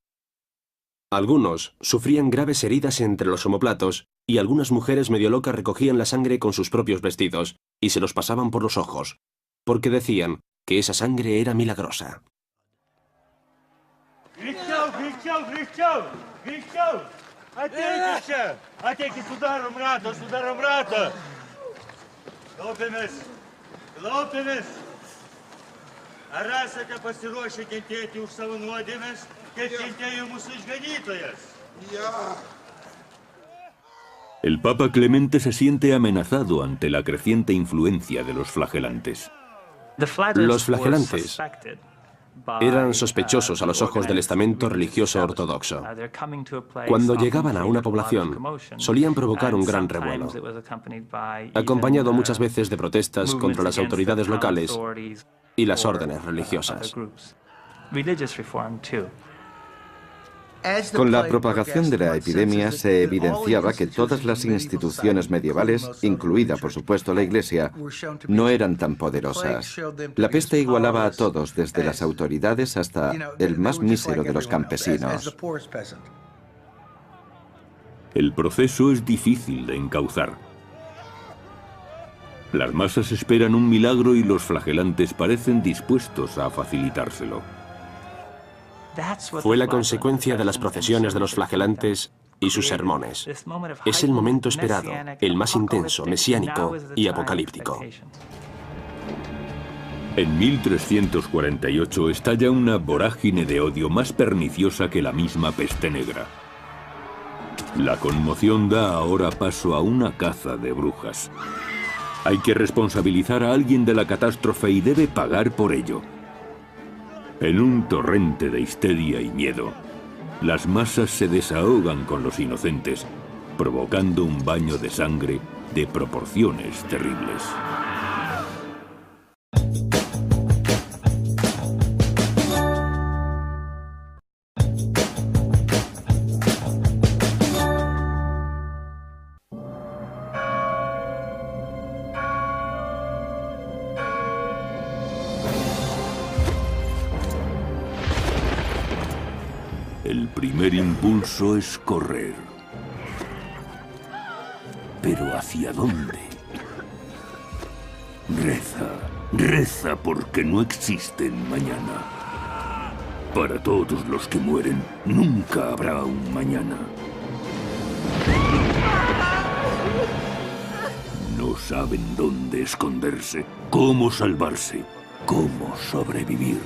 Algunos sufrían graves heridas entre los omoplatos y algunas mujeres medio locas recogían la sangre con sus propios vestidos y se los pasaban por los ojos, porque decían que esa sangre era milagrosa. El Papa Clemente se siente amenazado ante la creciente influencia de los flagelantes. Los flagelantes eran sospechosos a los ojos del estamento religioso ortodoxo. Cuando llegaban a una población, solían provocar un gran revuelo, acompañado muchas veces de protestas contra las autoridades locales y las órdenes religiosas. Con la propagación de la epidemia se evidenciaba que todas las instituciones medievales, incluida por supuesto la Iglesia, no eran tan poderosas. La peste igualaba a todos, desde las autoridades hasta el más mísero de los campesinos. El proceso es difícil de encauzar. Las masas esperan un milagro y los flagelantes parecen dispuestos a facilitárselo. Fue la consecuencia de las procesiones de los flagelantes y sus sermones. Es el momento esperado, el más intenso, mesiánico y apocalíptico. En 1348 estalla una vorágine de odio más perniciosa que la misma peste negra. La conmoción da ahora paso a una caza de brujas. Hay que responsabilizar a alguien de la catástrofe y debe pagar por ello. En un torrente de histeria y miedo, las masas se desahogan con los inocentes, provocando un baño de sangre de proporciones terribles. El primer impulso es correr. ¿Pero hacia dónde? Reza, reza porque no existen mañana. Para todos los que mueren, nunca habrá un mañana. No saben dónde esconderse, cómo salvarse, cómo sobrevivir.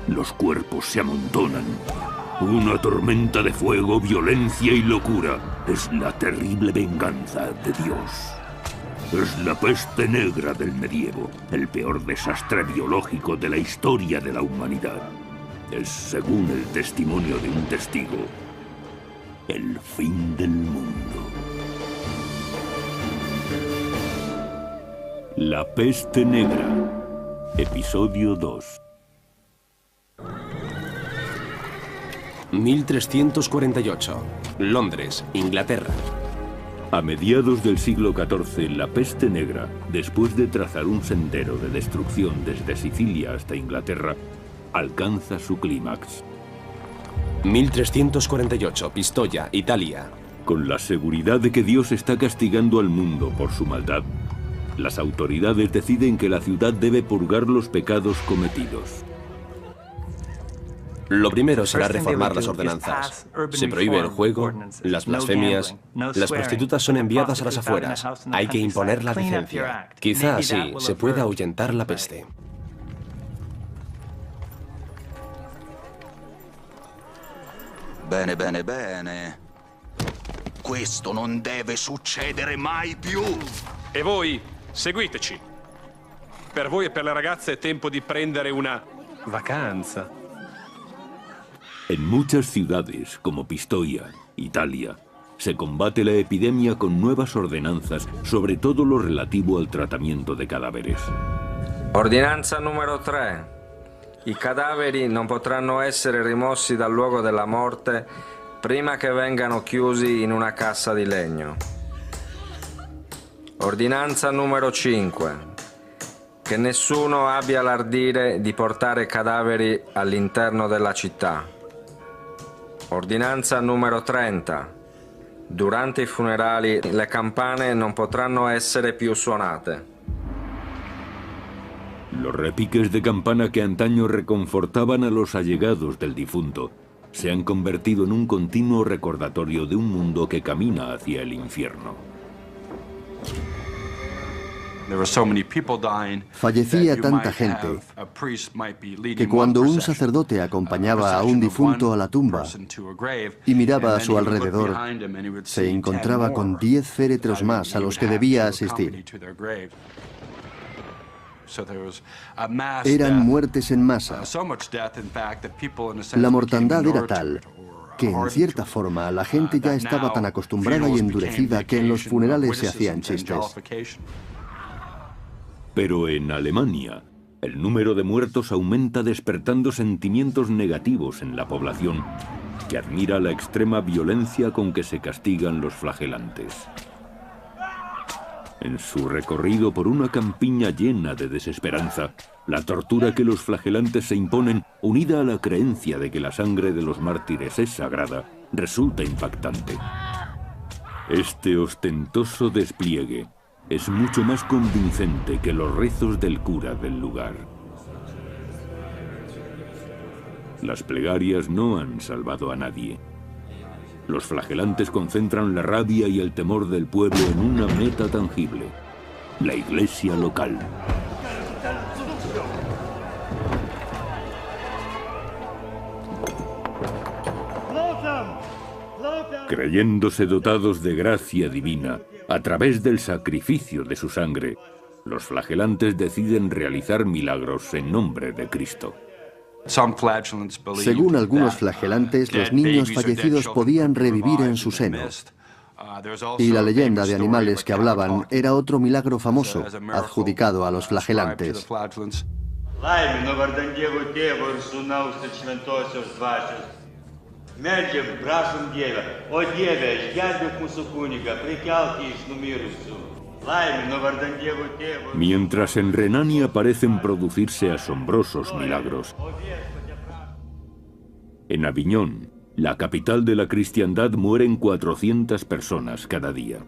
Los cuerpos se amontonan. Una tormenta de fuego, violencia y locura. Es la terrible venganza de Dios. Es la peste negra del medievo, el peor desastre biológico de la historia de la humanidad. Es, según el testimonio de un testigo, el fin del mundo. La peste negra, episodio 2. 1348. Londres, Inglaterra. A mediados del siglo XIV, la peste negra, después de trazar un sendero de destrucción desde Sicilia hasta Inglaterra, alcanza su clímax. 1348, Pistoia, Italia. Con la seguridad de que Dios está castigando al mundo por su maldad, las autoridades deciden que la ciudad debe purgar los pecados cometidos. Lo primero será reformar las ordenanzas. Se prohíbe el juego, las blasfemias, las prostitutas son enviadas a las afueras. Hay que imponer la decencia. Quizá así se pueda ahuyentar la peste. Bene, bene, bene. Questo non deve succedere mai più. E voi, seguiteci. Per voi e per le ragazze è tempo di prendere una vacanza. En muchas ciudades, como Pistoia, Italia, se combate la epidemia con nuevas ordenanzas, sobre todo lo relativo al tratamiento de cadáveres. Ordinanza numero 3. I cadaveri non potranno essere rimossi dal luogo della morte prima che vengano chiusi in una cassa di legno. Ordinanza numero 5. Che nessuno abbia l'ardire di portare cadaveri all'interno della città. Ordinanza numero 30. Durante i funerali le campane non potranno essere più suonate. Los repiques de campana que antaño reconfortaban a los allegados del difunto se han convertido en un continuo recordatorio de un mundo que camina hacia el infierno. Fallecía tanta gente que cuando un sacerdote acompañaba a un difunto a la tumba y miraba a su alrededor, se encontraba con 10 féretros más a los que debía asistir. Eran muertes en masa. La mortandad era tal que, en cierta forma, la gente ya estaba tan acostumbrada y endurecida que en los funerales se hacían chistes. Pero en Alemania, el número de muertos aumenta despertando sentimientos negativos en la población, que admira la extrema violencia con que se castigan los flagelantes. En su recorrido por una campiña llena de desesperanza, la tortura que los flagelantes se imponen, unida a la creencia de que la sangre de los mártires es sagrada, resulta impactante. Este ostentoso despliegue es mucho más convincente que los rezos del cura del lugar. Las plegarias no han salvado a nadie. Los flagelantes concentran la rabia y el temor del pueblo en una meta tangible: la iglesia local. Creyéndose dotados de gracia divina, a través del sacrificio de su sangre, los flagelantes deciden realizar milagros en nombre de Cristo. Según algunos flagelantes, los niños fallecidos podían revivir en su seno. Y la leyenda de animales que hablaban era otro milagro famoso, adjudicado a los flagelantes. Mientras en Renania parecen producirse asombrosos milagros, en Aviñón, la capital de la cristiandad, mueren 400 personas cada día.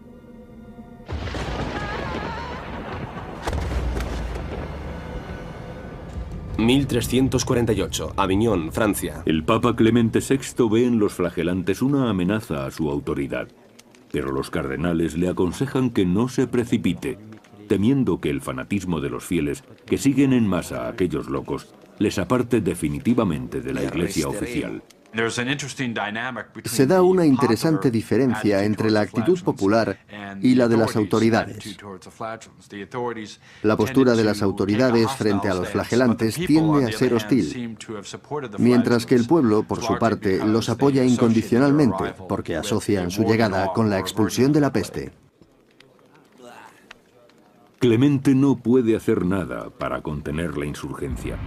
(1348), Aviñón, Francia. El Papa Clemente VI ve en los flagelantes una amenaza a su autoridad, pero los cardenales le aconsejan que no se precipite, temiendo que el fanatismo de los fieles, que siguen en masa a aquellos locos, les aparte definitivamente de la Iglesia oficial. Se da una interesante diferencia entre la actitud popular y la de las autoridades. La postura de las autoridades frente a los flagelantes tiende a ser hostil, mientras que el pueblo, por su parte, los apoya incondicionalmente, porque asocian su llegada con la expulsión de la peste. Clemente no puede hacer nada para contener la insurgencia.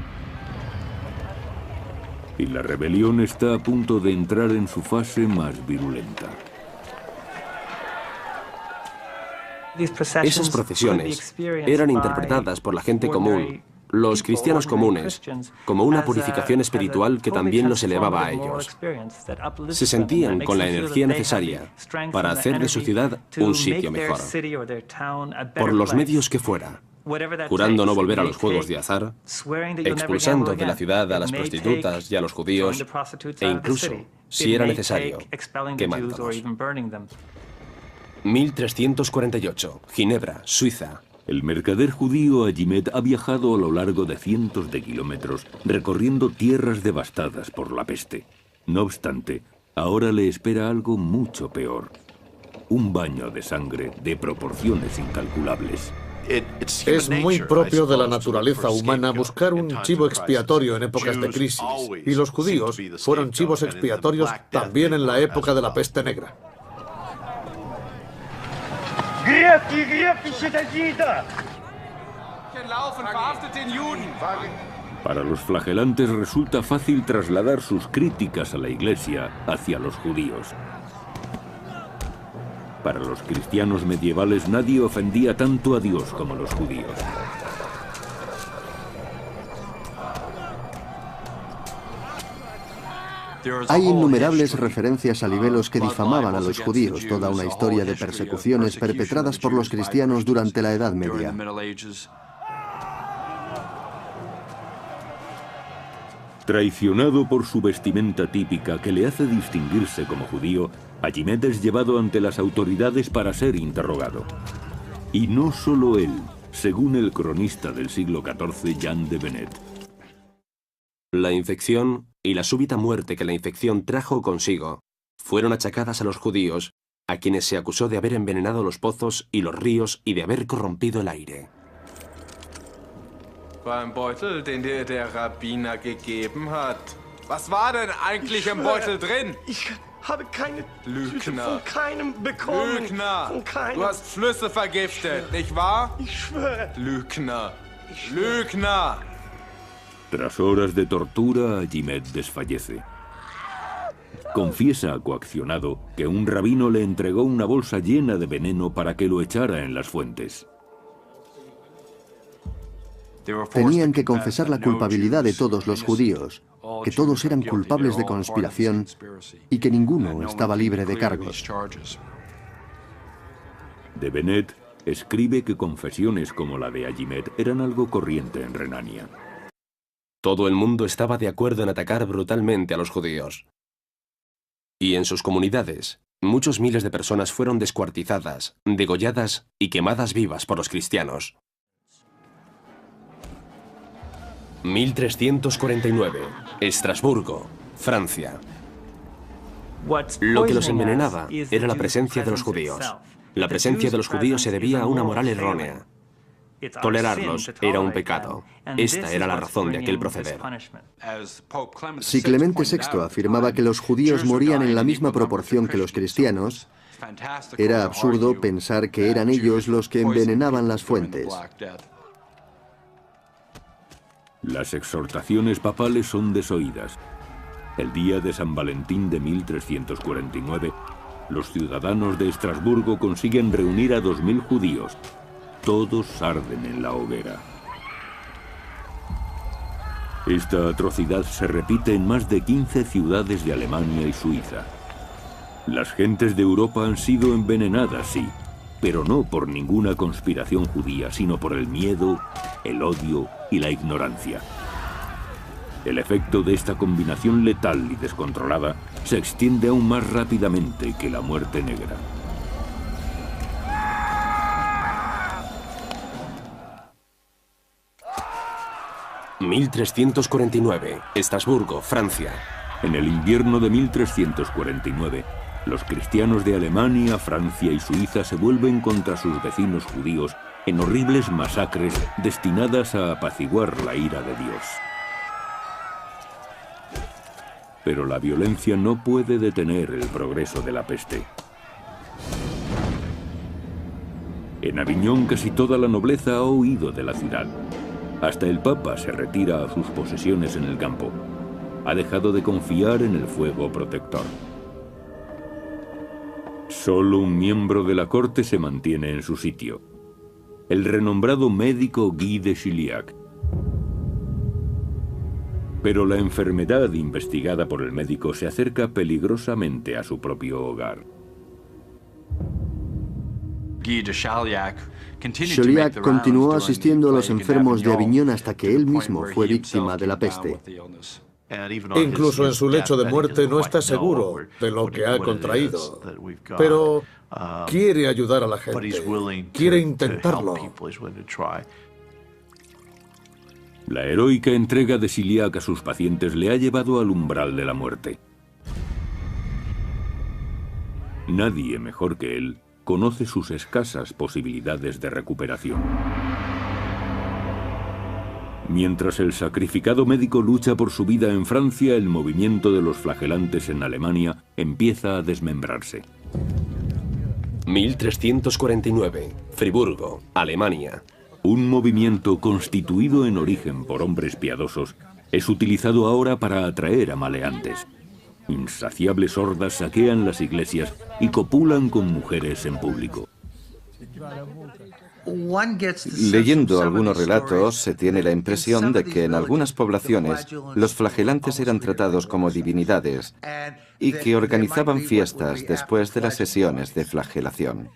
Y la rebelión está a punto de entrar en su fase más virulenta. Esas procesiones eran interpretadas por la gente común, los cristianos comunes, como una purificación espiritual que también los elevaba a ellos. Se sentían con la energía necesaria para hacer de su ciudad un sitio mejor, por los medios que fuera. Jurando no volver a los juegos de azar, expulsando de la ciudad a las prostitutas y a los judíos, e incluso, si era necesario, quemándolos. 1348, Ginebra, Suiza. El mercader judío Agimed ha viajado a lo largo de cientos de kilómetros, recorriendo tierras devastadas por la peste. No obstante, ahora le espera algo mucho peor: un baño de sangre de proporciones incalculables. Es muy propio de la naturaleza humana buscar un chivo expiatorio en épocas de crisis, y los judíos fueron chivos expiatorios también en la época de la peste negra. Para los flagelantes resulta fácil trasladar sus críticas a la Iglesia hacia los judíos. Para los cristianos medievales nadie ofendía tanto a Dios como los judíos. Hay innumerables referencias a libelos que difamaban a los judíos, toda una historia de persecuciones perpetradas por los cristianos durante la Edad Media. Traicionado por su vestimenta típica que le hace distinguirse como judío, Agimed es llevado ante las autoridades para ser interrogado. Y no solo él, según el cronista del siglo XIV, Jean de Benet. La infección y la súbita muerte que la infección trajo consigo fueron achacadas a los judíos, a quienes se acusó de haber envenenado los pozos y los ríos y de haber corrompido el aire. Beim Beutel, den dir der Rabbiner gegeben hat. Was war denn eigentlich im Beutel drin? Ich habe keine Lügner. Von keinem bekommen. Lügner. Von keinem. Du hast Flüsse vergiftet, nicht wahr? Ich schwöre. Lügner. Lügner. Tras horas de tortura, Agimed desfallece. Confiesa, coaccionado, que un rabino le entregó una bolsa llena de veneno para que lo echara en las fuentes. Tenían que confesar la culpabilidad de todos los judíos, que todos eran culpables de conspiración y que ninguno estaba libre de cargos. De Benet escribe que confesiones como la de Agimed eran algo corriente en Renania. Todo el mundo estaba de acuerdo en atacar brutalmente a los judíos. Y en sus comunidades, muchos miles de personas fueron descuartizadas, degolladas y quemadas vivas por los cristianos. 1349, Estrasburgo, Francia. Lo que los envenenaba era la presencia de los judíos. La presencia de los judíos se debía a una moral errónea. Tolerarlos era un pecado. Esta era la razón de aquel proceder. Si Clemente VI afirmaba que los judíos morían en la misma proporción que los cristianos, era absurdo pensar que eran ellos los que envenenaban las fuentes. Las exhortaciones papales son desoídas. El día de San Valentín de 1349, los ciudadanos de Estrasburgo consiguen reunir a 2000 judíos. Todos arden en la hoguera. Esta atrocidad se repite en más de 15 ciudades de Alemania y Suiza. Las gentes de Europa han sido envenenadas, sí, pero no por ninguna conspiración judía, sino por el miedo, el odio y la ignorancia. El efecto de esta combinación letal y descontrolada se extiende aún más rápidamente que la muerte negra. ...1349, Estrasburgo, Francia. En el invierno de 1349, los cristianos de Alemania, Francia y Suiza se vuelven contra sus vecinos judíos en horribles masacres destinadas a apaciguar la ira de Dios. Pero la violencia no puede detener el progreso de la peste. En Aviñón casi toda la nobleza ha huido de la ciudad. Hasta el Papa se retira a sus posesiones en el campo. Ha dejado de confiar en el fuego protector. Solo un miembro de la corte se mantiene en su sitio. El renombrado médico Guy de Chiliac. Pero la enfermedad investigada por el médico se acerca peligrosamente a su propio hogar. Chauliac continuó asistiendo a los enfermos de Aviñón hasta que él mismo fue víctima de la peste. Incluso en su lecho de muerte no está seguro de lo que ha contraído, pero quiere ayudar a la gente, quiere intentarlo. La heroica entrega de Chauliac a sus pacientes le ha llevado al umbral de la muerte. Nadie mejor que él conoce sus escasas posibilidades de recuperación. Mientras el sacrificado médico lucha por su vida en Francia, el movimiento de los flagelantes en Alemania empieza a desmembrarse. 1349, Friburgo, Alemania. Un movimiento constituido en origen por hombres piadosos es utilizado ahora para atraer a maleantes. Insaciables hordas saquean las iglesias y copulan con mujeres en público. Leyendo algunos relatos, se tiene la impresión de que en algunas poblaciones los flagelantes eran tratados como divinidades y que organizaban fiestas después de las sesiones de flagelación.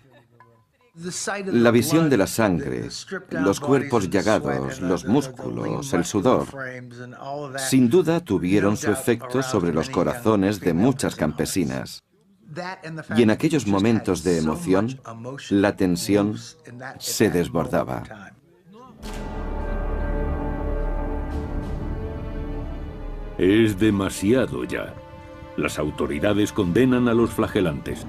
La visión de la sangre, los cuerpos llagados, los músculos, el sudor, sin duda tuvieron su efecto sobre los corazones de muchas campesinas. Y en aquellos momentos de emoción, la tensión se desbordaba. Es demasiado ya. Las autoridades condenan a los flagelantes.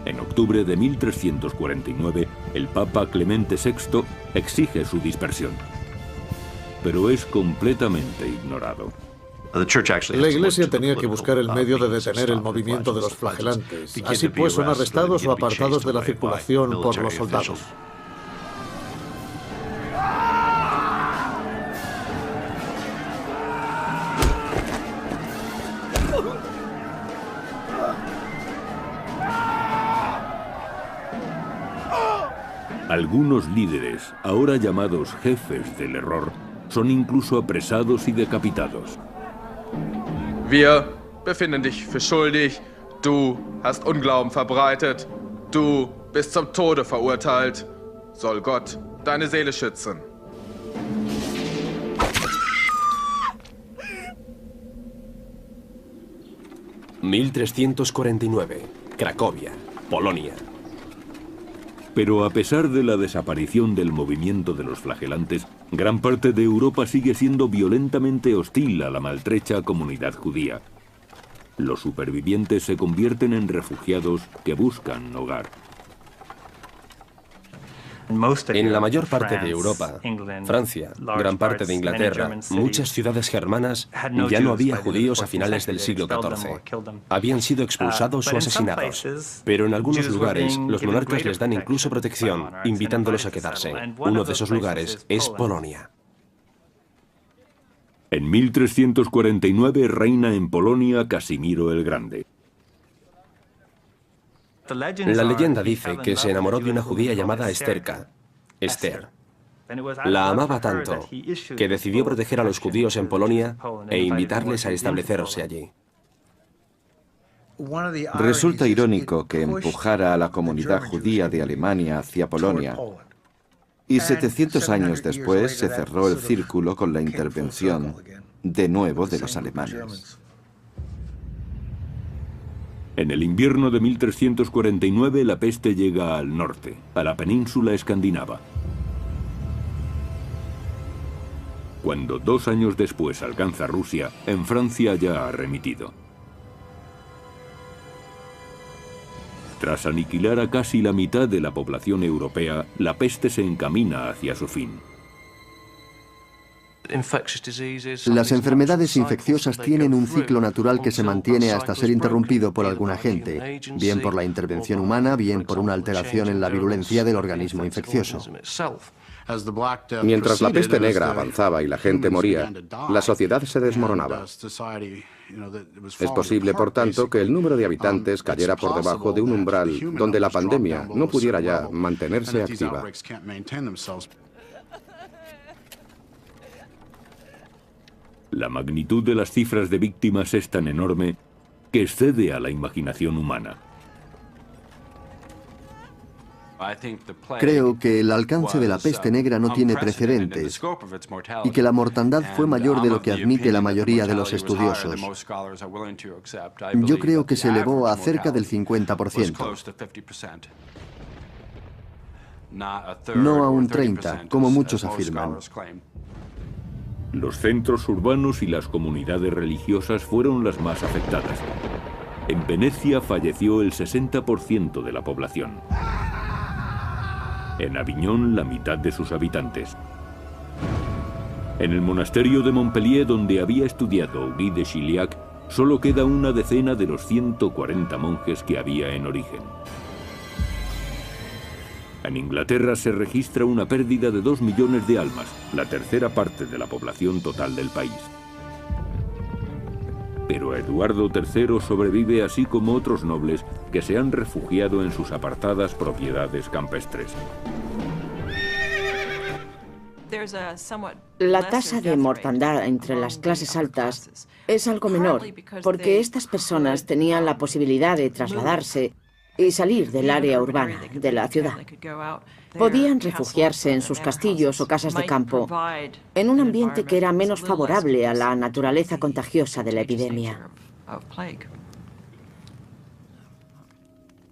En octubre de 1349, el Papa Clemente VI exige su dispersión. Pero es completamente ignorado. La Iglesia tenía que buscar el medio de detener el movimiento de los flagelantes. Así pues, son arrestados o apartados de la circulación por los soldados. Algunos líderes, ahora llamados jefes del error, son incluso apresados y decapitados. Wir befinden dich für schuldig. Du hast Unglauben verbreitet. Du bist zum Tode verurteilt. Soll Gott deine Seele schützen. ...1349, Cracovia, Polonia. Pero a pesar de la desaparición del movimiento de los flagelantes, gran parte de Europa sigue siendo violentamente hostil a la maltrecha comunidad judía. Los supervivientes se convierten en refugiados que buscan hogar. En la mayor parte de Europa, Francia, gran parte de Inglaterra, muchas ciudades germanas, ya no había judíos a finales del siglo XIV. Habían sido expulsados o asesinados. Pero en algunos lugares, los monarcas les dan incluso protección, invitándolos a quedarse. Uno de esos lugares es Polonia. En 1349 reina en Polonia Casimiro el Grande. La leyenda dice que se enamoró de una judía llamada Esther. La amaba tanto que decidió proteger a los judíos en Polonia e invitarles a establecerse allí. Resulta irónico que empujara a la comunidad judía de Alemania hacia Polonia. Y 700 años después se cerró el círculo con la intervención, de nuevo, de los alemanes. En el invierno de 1349 la peste llega al norte, a la península escandinava. Cuando 2 años después alcanza Rusia, en Francia ya ha remitido. Tras aniquilar a casi la mitad de la población europea, la peste se encamina hacia su fin. Las enfermedades infecciosas tienen un ciclo natural que se mantiene hasta ser interrumpido por algún agente, bien por la intervención humana, bien por una alteración en la virulencia del organismo infeccioso. Mientras la peste negra avanzaba y la gente moría, la sociedad se desmoronaba. Es posible, por tanto, que el número de habitantes cayera por debajo de un umbral donde la pandemia no pudiera ya mantenerse activa. La magnitud de las cifras de víctimas es tan enorme que excede a la imaginación humana. Creo que el alcance de la peste negra no tiene precedentes y que la mortandad fue mayor de lo que admite la mayoría de los estudiosos. Yo creo que se elevó a cerca del 50%. No a un 30%, como muchos afirman. Los centros urbanos y las comunidades religiosas fueron las más afectadas. En Venecia falleció el 60% de la población. En Aviñón, la mitad de sus habitantes. En el monasterio de Montpellier, donde había estudiado Guy de Chiliac, solo queda una decena de los 140 monjes que había en origen. En Inglaterra se registra una pérdida de 2 millones de almas, la tercera parte de la población total del país. Pero Eduardo III sobrevive, así como otros nobles que se han refugiado en sus apartadas propiedades campestres. La tasa de mortandad entre las clases altas es algo menor, porque estas personas tenían la posibilidad de trasladarse y salir del área urbana, de la ciudad. Podían refugiarse en sus castillos o casas de campo, en un ambiente que era menos favorable a la naturaleza contagiosa de la epidemia.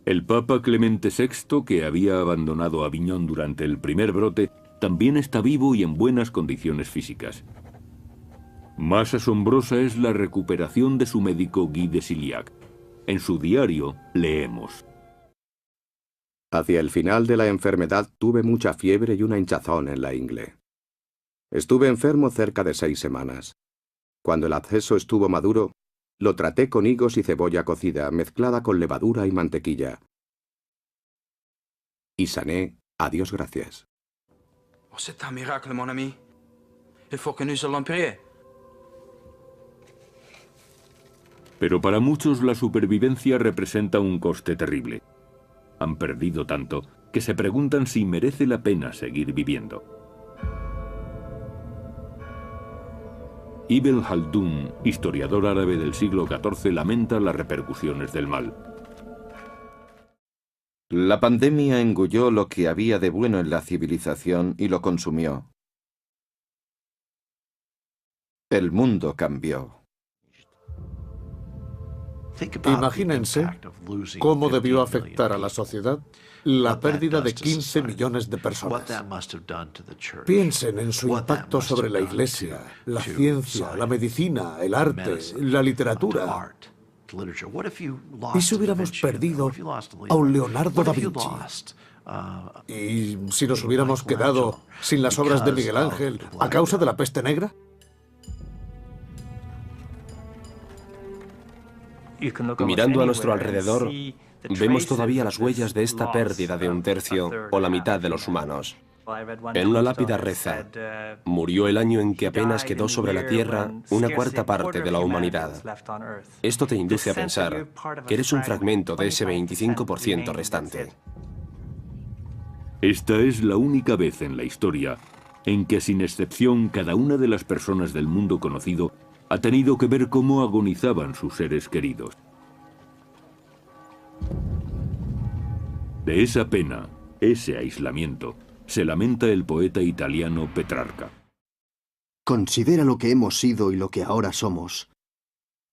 El Papa Clemente VI, que había abandonado Aviñón durante el primer brote, también está vivo y en buenas condiciones físicas. Más asombrosa es la recuperación de su médico Guy de Chiliac. En su diario leemos: Hacia el final de la enfermedad tuve mucha fiebre y una hinchazón en la ingle. Estuve enfermo cerca de 6 semanas. Cuando el absceso estuvo maduro, lo traté con higos y cebolla cocida, mezclada con levadura y mantequilla. Y sané, a Dios gracias. C'est un miracle, mon ami. Il faut que nous allons prier. Pero para muchos la supervivencia representa un coste terrible. Han perdido tanto que se preguntan si merece la pena seguir viviendo. Ibn Khaldun, historiador árabe del siglo XIV, lamenta las repercusiones del mal. La pandemia engulló lo que había de bueno en la civilización y lo consumió. El mundo cambió. Imagínense cómo debió afectar a la sociedad la pérdida de 15 millones de personas. Piensen en su impacto sobre la Iglesia, la ciencia, la medicina, el arte, la literatura. ¿Y si hubiéramos perdido a un Leonardo da Vinci? ¿Y si nos hubiéramos quedado sin las obras de Miguel Ángel a causa de la peste negra? Mirando a nuestro alrededor, vemos todavía las huellas de esta pérdida de un tercio o la mitad de los humanos. En una lápida reza: murió el año en que apenas quedó sobre la tierra una cuarta parte de la humanidad. Esto te induce a pensar que eres un fragmento de ese 25% restante. Esta es la única vez en la historia en que, sin excepción, cada una de las personas del mundo conocido ha tenido que ver cómo agonizaban sus seres queridos. De esa pena, ese aislamiento, se lamenta el poeta italiano Petrarca. Considera lo que hemos sido y lo que ahora somos.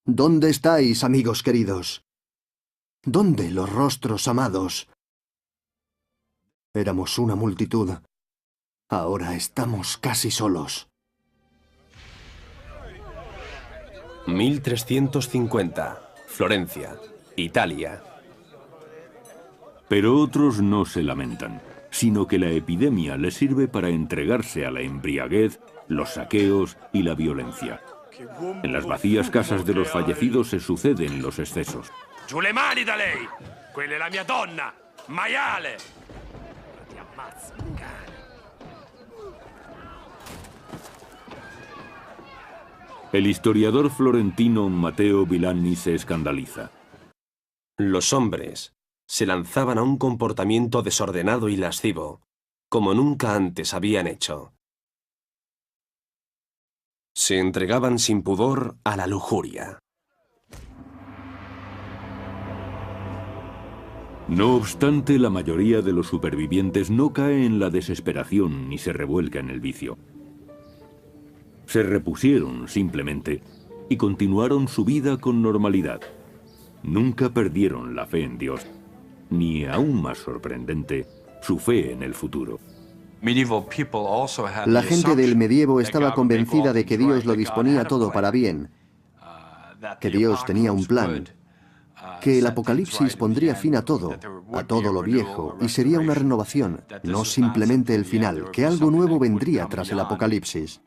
¿Dónde estáis, amigos queridos? ¿Dónde los rostros amados? Éramos una multitud. Ahora estamos casi solos. 1350. Florencia, Italia. Pero otros no se lamentan, sino que la epidemia les sirve para entregarse a la embriaguez, los saqueos y la violencia. En las vacías casas de los fallecidos se suceden los excesos. Giù le mani da lei! Quella è la mia donna! Maiale! Ti ammazzo, cane! El historiador florentino Matteo Villani se escandaliza. Los hombres se lanzaban a un comportamiento desordenado y lascivo, como nunca antes habían hecho. Se entregaban sin pudor a la lujuria. No obstante, la mayoría de los supervivientes no cae en la desesperación ni se revuelca en el vicio. Se repusieron, simplemente, y continuaron su vida con normalidad. Nunca perdieron la fe en Dios, ni, aún más sorprendente, su fe en el futuro. La gente del medievo estaba convencida de que Dios lo disponía todo para bien, que Dios tenía un plan, que el Apocalipsis pondría fin a todo lo viejo, y sería una renovación, no simplemente el final, que algo nuevo vendría tras el Apocalipsis.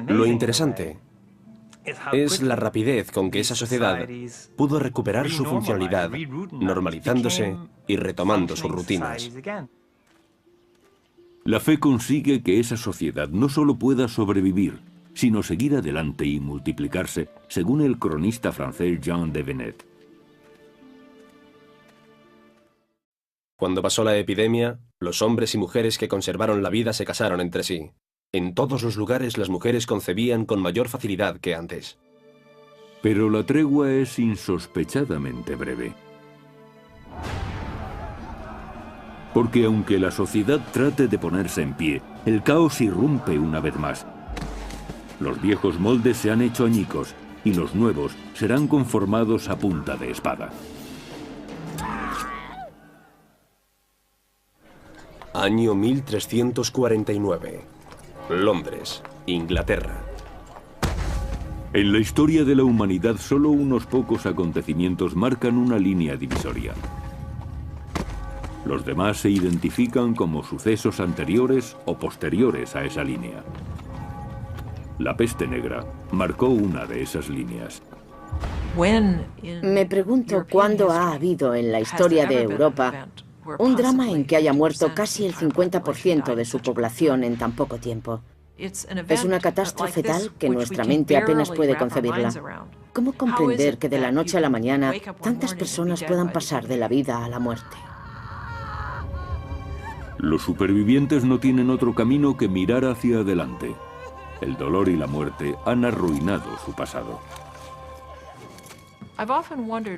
Lo interesante es la rapidez con que esa sociedad pudo recuperar su funcionalidad, normalizándose y retomando sus rutinas. La fe consigue que esa sociedad no solo pueda sobrevivir, sino seguir adelante y multiplicarse, según el cronista francés Jean de Venette. Cuando pasó la epidemia, los hombres y mujeres que conservaron la vida se casaron entre sí. En todos los lugares las mujeres concebían con mayor facilidad que antes. Pero la tregua es insospechadamente breve. Porque aunque la sociedad trate de ponerse en pie, el caos irrumpe una vez más. Los viejos moldes se han hecho añicos y los nuevos serán conformados a punta de espada. Año 1349. Londres, Inglaterra. En la historia de la humanidad, solo unos pocos acontecimientos marcan una línea divisoria. Los demás se identifican como sucesos anteriores o posteriores a esa línea. La peste negra marcó una de esas líneas. Me pregunto cuándo ha habido en la historia de Europa un drama en que haya muerto casi el 50% de su población en tan poco tiempo. Es una catástrofe tal que nuestra mente apenas puede concebirla. ¿Cómo comprender que de la noche a la mañana tantas personas puedan pasar de la vida a la muerte? Los supervivientes no tienen otro camino que mirar hacia adelante. El dolor y la muerte han arruinado su pasado.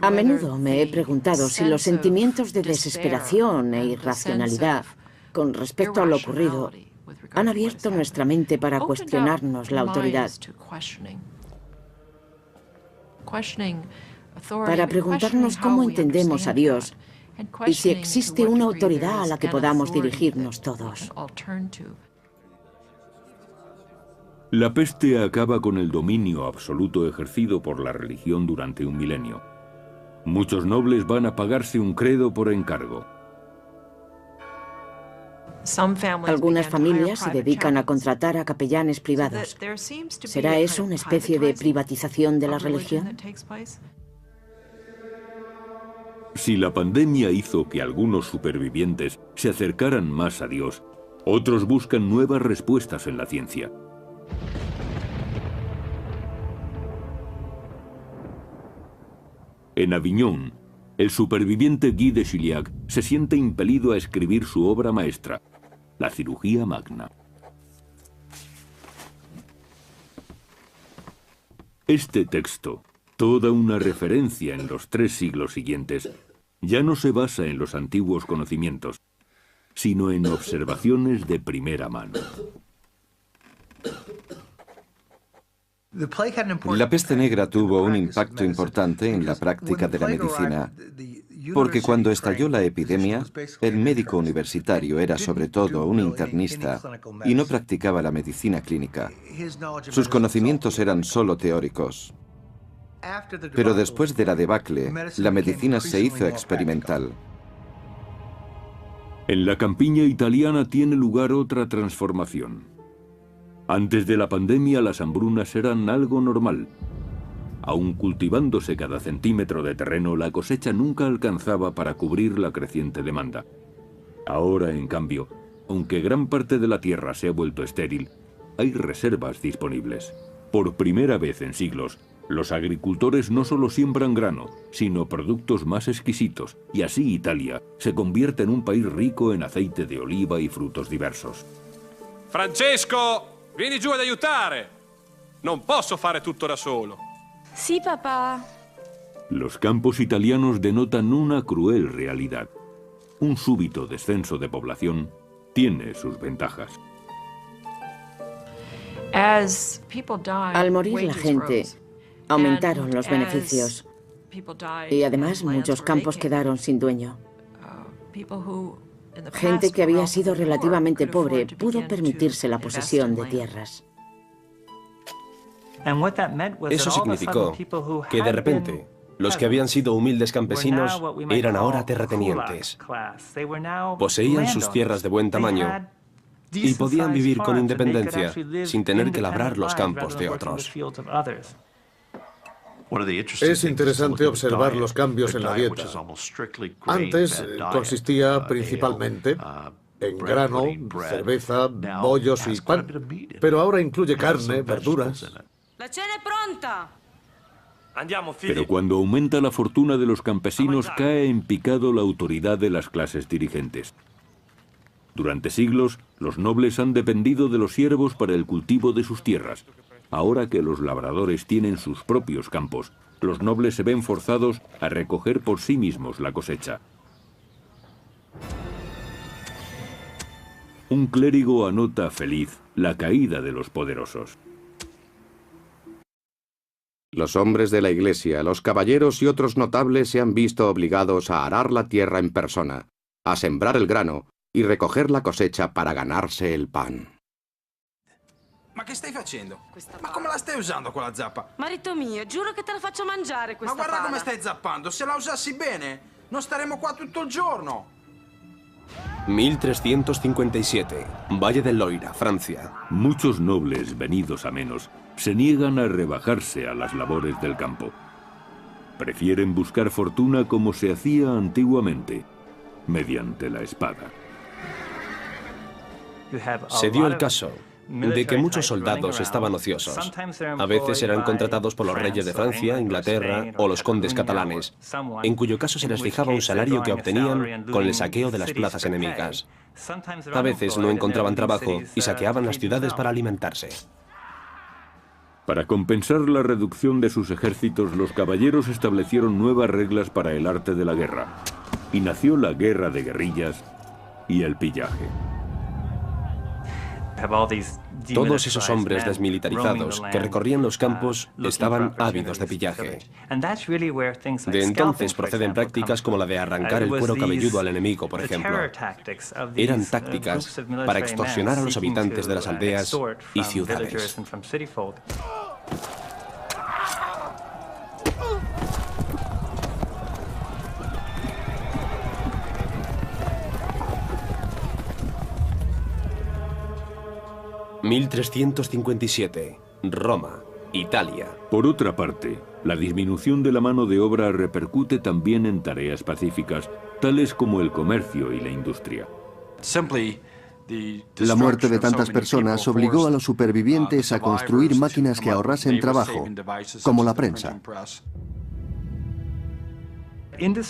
A menudo me he preguntado si los sentimientos de desesperación e irracionalidad con respecto a lo ocurrido han abierto nuestra mente para cuestionarnos la autoridad. Para preguntarnos cómo entendemos a Dios y si existe una autoridad a la que podamos dirigirnos todos. La peste acaba con el dominio absoluto ejercido por la religión durante un milenio. Muchos nobles van a pagarse un credo por encargo. Algunas familias se dedican a contratar a capellanes privados. ¿Será eso una especie de privatización de la religión? Si la pandemia hizo que algunos supervivientes se acercaran más a Dios, otros buscan nuevas respuestas en la ciencia. En Aviñón, el superviviente Guy de Chilliac se siente impelido a escribir su obra maestra, la cirugía magna. Este texto, toda una referencia en los 3 siglos siguientes, ya no se basa en los antiguos conocimientos, sino en observaciones de primera mano. La peste negra tuvo un impacto importante en la práctica de la medicina, porque cuando estalló la epidemia, el médico universitario era sobre todo un internista y no practicaba la medicina clínica. Sus conocimientos eran solo teóricos. Pero después de la debacle, la medicina se hizo experimental. En la campiña italiana tiene lugar otra transformación. Antes de la pandemia, las hambrunas eran algo normal. Aun cultivándose cada centímetro de terreno, la cosecha nunca alcanzaba para cubrir la creciente demanda. Ahora, en cambio, aunque gran parte de la tierra se ha vuelto estéril, hay reservas disponibles. Por primera vez en siglos, los agricultores no solo siembran grano, sino productos más exquisitos, y así Italia se convierte en un país rico en aceite de oliva y frutos diversos. Francesco, vieni giù ad aiutare! Non posso fare tutto da solo. Sí, papá. Los campos italianos denotan una cruel realidad. Un súbito descenso de población tiene sus ventajas. Al morir la gente, aumentaron los beneficios. Y además muchos campos quedaron sin dueño. Gente que había sido relativamente pobre pudo permitirse la posesión de tierras. Eso significó que de repente los que habían sido humildes campesinos eran ahora terratenientes. Poseían sus tierras de buen tamaño y podían vivir con independencia sin tener que labrar los campos de otros. Es interesante observar los cambios en la dieta. Antes consistía principalmente en grano, cerveza, bollos y pan, pero ahora incluye carne, verduras. La cena è pronta. Pero cuando aumenta la fortuna de los campesinos, cae en picado la autoridad de las clases dirigentes. Durante siglos, los nobles han dependido de los siervos para el cultivo de sus tierras. Ahora que los labradores tienen sus propios campos, los nobles se ven forzados a recoger por sí mismos la cosecha. Un clérigo anota feliz la caída de los poderosos. Los hombres de la Iglesia, los caballeros y otros notables se han visto obligados a arar la tierra en persona, a sembrar el grano y recoger la cosecha para ganarse el pan. Ma che stai facendo? Ma come la stai usando quella zappa? Marito mio, giuro che te la faccio mangiare questa Ma guarda pala. come stai zappando, se la usassi bene, non staremo qua tutto il giorno. 1357, Valle del Loira, Francia. Muchos nobles venidos a menos se niegan a rebajarse a las labores del campo. Prefieren buscar fortuna como se hacía antiguamente, mediante la espada. Se dio el caso de que muchos soldados estaban ociosos. A veces eran contratados por los reyes de Francia, Inglaterra o los condes catalanes, en cuyo caso se les fijaba un salario que obtenían con el saqueo de las plazas enemigas. A veces no encontraban trabajo y saqueaban las ciudades para alimentarse. Para compensar la reducción de sus ejércitos, los caballeros establecieron nuevas reglas para el arte de la guerra, y nació la guerra de guerrillas y el pillaje. Todos esos hombres desmilitarizados que recorrían los campos estaban ávidos de pillaje. De entonces proceden prácticas como la de arrancar el cuero cabelludo al enemigo, por ejemplo. Eran tácticas para extorsionar a los habitantes de las aldeas y ciudades. (1357) Roma, Italia. Por otra parte, la disminución de la mano de obra repercute también en tareas pacíficas, tales como el comercio y la industria. La muerte de tantas personas obligó a los supervivientes a construir máquinas que ahorrasen trabajo, como la prensa.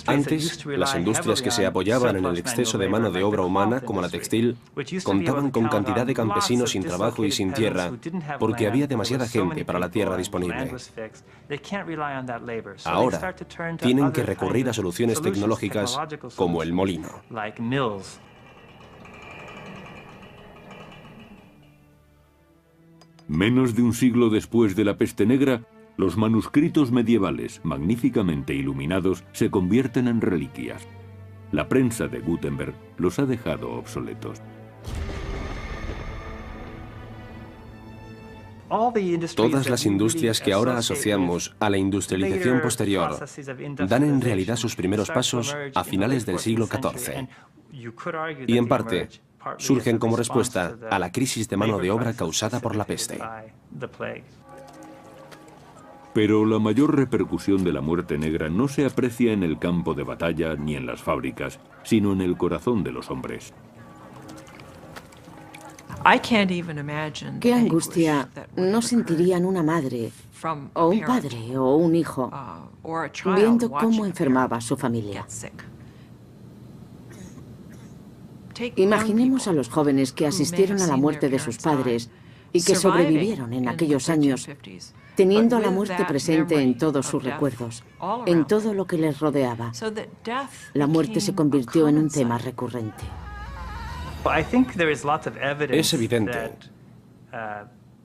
Antes, las industrias que se apoyaban en el exceso de mano de obra humana, como la textil, contaban con cantidad de campesinos sin trabajo y sin tierra, porque había demasiada gente para la tierra disponible. Ahora, tienen que recurrir a soluciones tecnológicas como el molino. Menos de un siglo después de la peste negra, los manuscritos medievales, magníficamente iluminados, se convierten en reliquias. La prensa de Gutenberg los ha dejado obsoletos. Todas las industrias que ahora asociamos a la industrialización posterior dan en realidad sus primeros pasos a finales del siglo XIV. Y en parte, surgen como respuesta a la crisis de mano de obra causada por la peste. Pero la mayor repercusión de la muerte negra no se aprecia en el campo de batalla ni en las fábricas, sino en el corazón de los hombres. ¿Qué angustia no sentirían una madre, o un padre, o un hijo, viendo cómo enfermaba su familia? Imaginemos a los jóvenes que asistieron a la muerte de sus padres y que sobrevivieron en aquellos años, teniendo a la muerte presente en todos sus recuerdos, en todo lo que les rodeaba. La muerte se convirtió en un tema recurrente. Es evidente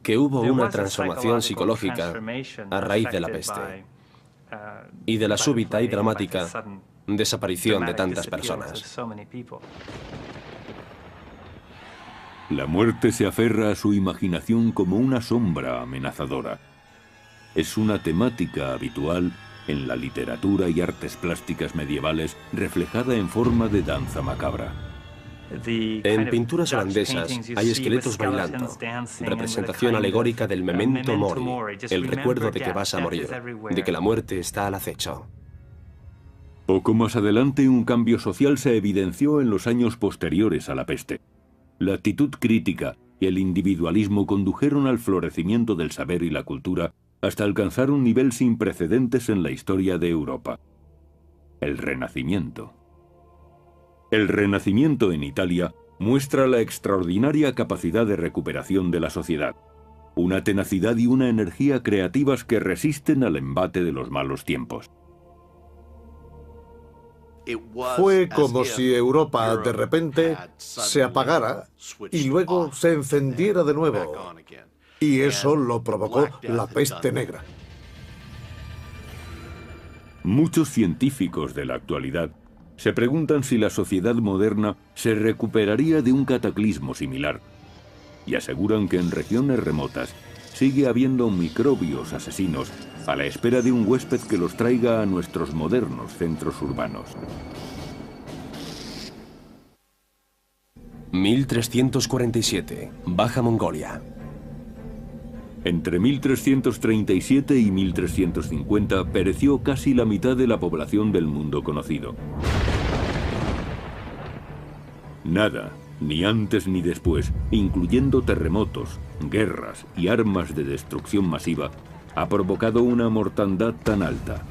que hubo una transformación psicológica a raíz de la peste y de la súbita y dramática desaparición de tantas personas. La muerte se aferra a su imaginación como una sombra amenazadora. Es una temática habitual en la literatura y artes plásticas medievales reflejada en forma de danza macabra. En pinturas holandesas hay esqueletos bailando, representación alegórica del memento mori, el recuerdo de que vas a morir, de que la muerte está al acecho. Poco más adelante, un cambio social se evidenció en los años posteriores a la peste. La actitud crítica y el individualismo condujeron al florecimiento del saber y la cultura hasta alcanzar un nivel sin precedentes en la historia de Europa. El Renacimiento. El Renacimiento en Italia muestra la extraordinaria capacidad de recuperación de la sociedad, una tenacidad y una energía creativas que resisten al embate de los malos tiempos. Fue como si Europa de repente se apagara y luego se encendiera de nuevo. Y eso lo provocó la peste negra. Muchos científicos de la actualidad se preguntan si la sociedad moderna se recuperaría de un cataclismo similar, y aseguran que en regiones remotas sigue habiendo microbios asesinos a la espera de un huésped que los traiga a nuestros modernos centros urbanos. 1347, Baja Mongolia. Entre 1337 y 1350 pereció casi la mitad de la población del mundo conocido. Nada, ni antes ni después, incluyendo terremotos, guerras y armas de destrucción masiva, ha provocado una mortandad tan alta.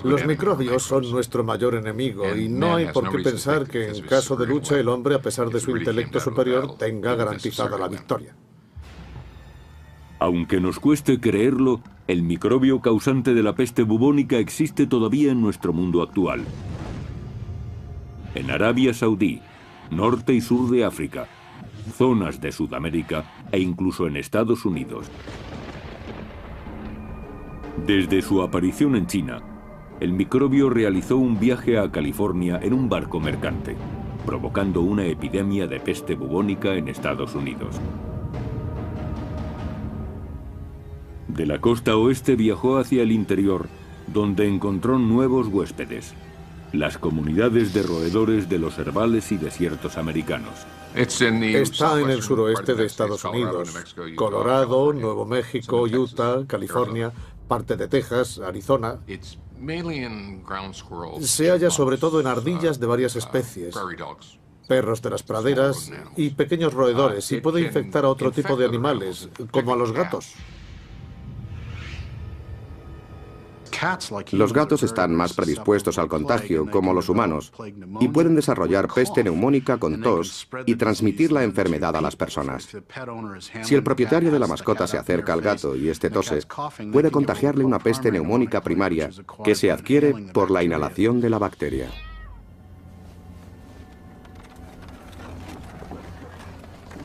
Los microbios son nuestro mayor enemigo y no hay por qué pensar que en caso de lucha el hombre, a pesar de su intelecto superior, tenga garantizada la victoria. Aunque nos cueste creerlo, el microbio causante de la peste bubónica existe todavía en nuestro mundo actual. En Arabia Saudí, norte y sur de África, zonas de Sudamérica e incluso en Estados Unidos. Desde su aparición en China, el microbio realizó un viaje a California en un barco mercante, provocando una epidemia de peste bubónica en Estados Unidos. De la costa oeste viajó hacia el interior, donde encontró nuevos huéspedes, las comunidades de roedores de los herbales y desiertos americanos. Está en el suroeste de Estados Unidos, Colorado, Nuevo México, Utah, California, parte de Texas, Arizona. Se halla sobre todo en ardillas de varias especies, perros de las praderas y pequeños roedores, y puede infectar a otro tipo de animales, como a los gatos. Los gatos están más predispuestos al contagio, como los humanos, y pueden desarrollar peste neumónica con tos y transmitir la enfermedad a las personas. Si el propietario de la mascota se acerca al gato y este tose, puede contagiarle una peste neumónica primaria que se adquiere por la inhalación de la bacteria.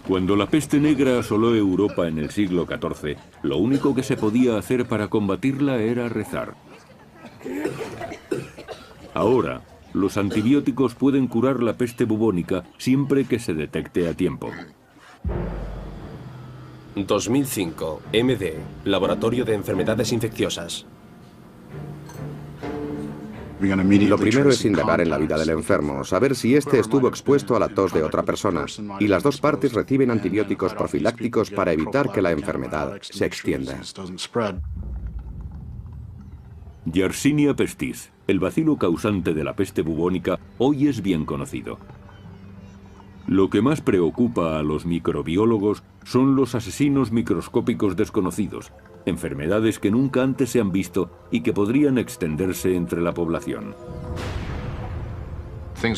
Cuando la peste negra asoló Europa en el siglo XIV, lo único que se podía hacer para combatirla era rezar. Ahora, los antibióticos pueden curar la peste bubónica siempre que se detecte a tiempo. 2005, MD, Laboratorio de Enfermedades Infecciosas. Lo primero es indagar en la vida del enfermo, saber si éste estuvo expuesto a la tos de otra persona, y las dos partes reciben antibióticos profilácticos para evitar que la enfermedad se extienda. Yersinia pestis, el bacilo causante de la peste bubónica, hoy es bien conocido. Lo que más preocupa a los microbiólogos son los asesinos microscópicos desconocidos, enfermedades que nunca antes se han visto y que podrían extenderse entre la población.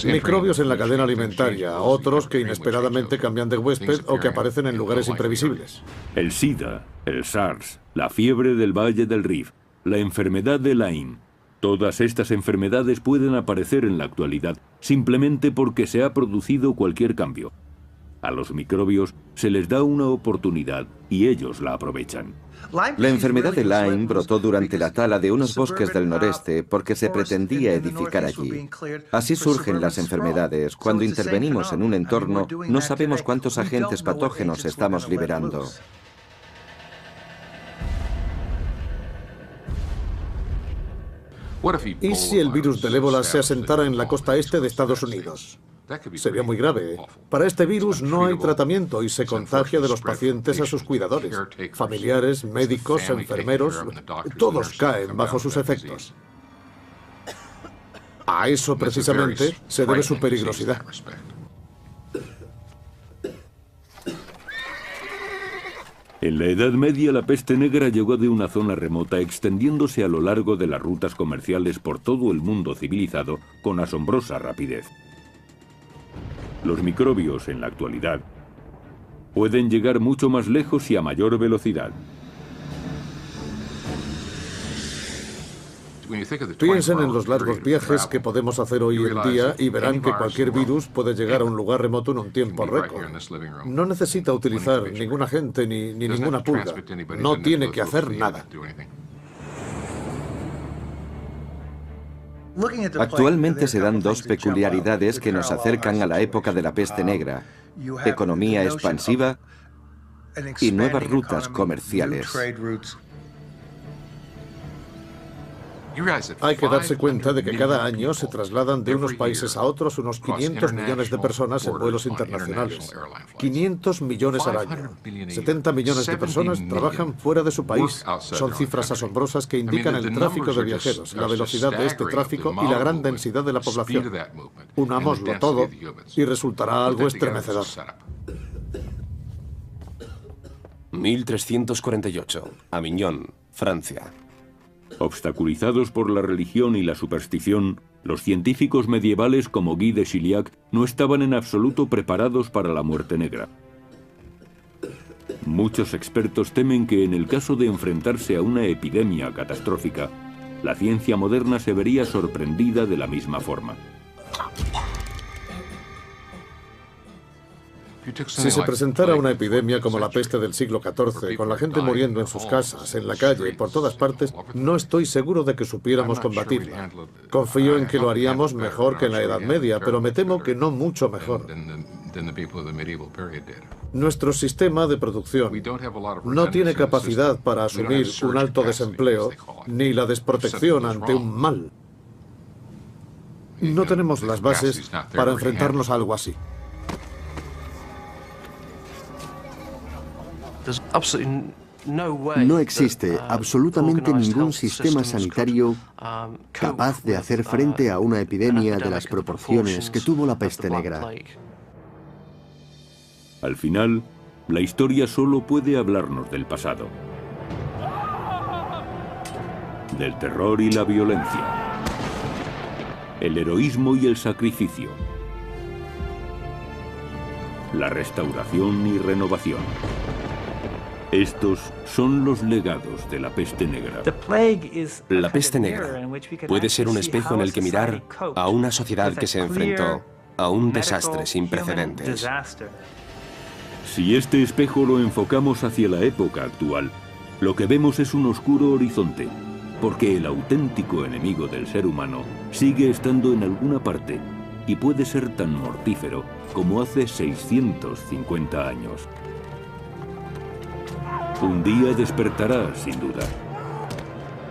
Microbios en la cadena alimentaria, otros que inesperadamente cambian de huésped o que aparecen en lugares imprevisibles. El SIDA, el SARS, la fiebre del Valle del Rift, la enfermedad de Lyme. Todas estas enfermedades pueden aparecer en la actualidad simplemente porque se ha producido cualquier cambio. A los microbios se les da una oportunidad y ellos la aprovechan. La enfermedad de Lyme brotó durante la tala de unos bosques del noreste porque se pretendía edificar allí. Así surgen las enfermedades. Cuando intervenimos en un entorno, no sabemos cuántos agentes patógenos estamos liberando. ¿Y si el virus del ébola se asentara en la costa este de Estados Unidos? Sería muy grave. Para este virus no hay tratamiento y se contagia de los pacientes a sus cuidadores. Familiares, médicos, enfermeros, todos caen bajo sus efectos. A eso precisamente se debe su peligrosidad. En la Edad Media la peste negra llegó de una zona remota extendiéndose a lo largo de las rutas comerciales por todo el mundo civilizado con asombrosa rapidez. Los microbios, en la actualidad, pueden llegar mucho más lejos y a mayor velocidad. Piensen en los largos viajes que podemos hacer hoy en día y verán que cualquier virus puede llegar a un lugar remoto en un tiempo récord. No necesita utilizar ningún agente ni ninguna pulga. No tiene que hacer nada. Actualmente se dan dos peculiaridades que nos acercan a la época de la peste negra: economía expansiva y nuevas rutas comerciales. Hay que darse cuenta de que cada año se trasladan de unos países a otros unos 500 millones de personas en vuelos internacionales. 500 millones al año. 70 millones de personas trabajan fuera de su país. Son cifras asombrosas que indican el tráfico de viajeros, la velocidad de este tráfico y la gran densidad de la población. Unámoslo todo y resultará algo estremecedor. 1348, Aviñón, Francia. Obstaculizados por la religión y la superstición, los científicos medievales como Guy de Chiliac no estaban en absoluto preparados para la muerte negra. Muchos expertos temen que en el caso de enfrentarse a una epidemia catastrófica, la ciencia moderna se vería sorprendida de la misma forma. Si se presentara una epidemia como la peste del siglo XIV, con la gente muriendo en sus casas, en la calle y por todas partes, no estoy seguro de que supiéramos combatirla. Confío en que lo haríamos mejor que en la Edad Media, pero me temo que no mucho mejor. Nuestro sistema de producción no tiene capacidad para asumir un alto desempleo ni la desprotección ante un mal. No tenemos las bases para enfrentarnos a algo así. No existe absolutamente ningún sistema sanitario capaz de hacer frente a una epidemia de las proporciones que tuvo la peste negra. Al final, la historia solo puede hablarnos del pasado, del terror y la violencia, el heroísmo y el sacrificio, la restauración y renovación. Estos son los legados de la peste negra. La peste negra puede ser un espejo en el que mirar a una sociedad que se enfrentó a un desastre sin precedentes. Si este espejo lo enfocamos hacia la época actual, lo que vemos es un oscuro horizonte, porque el auténtico enemigo del ser humano sigue estando en alguna parte y puede ser tan mortífero como hace 650 años. Un día despertará, sin duda,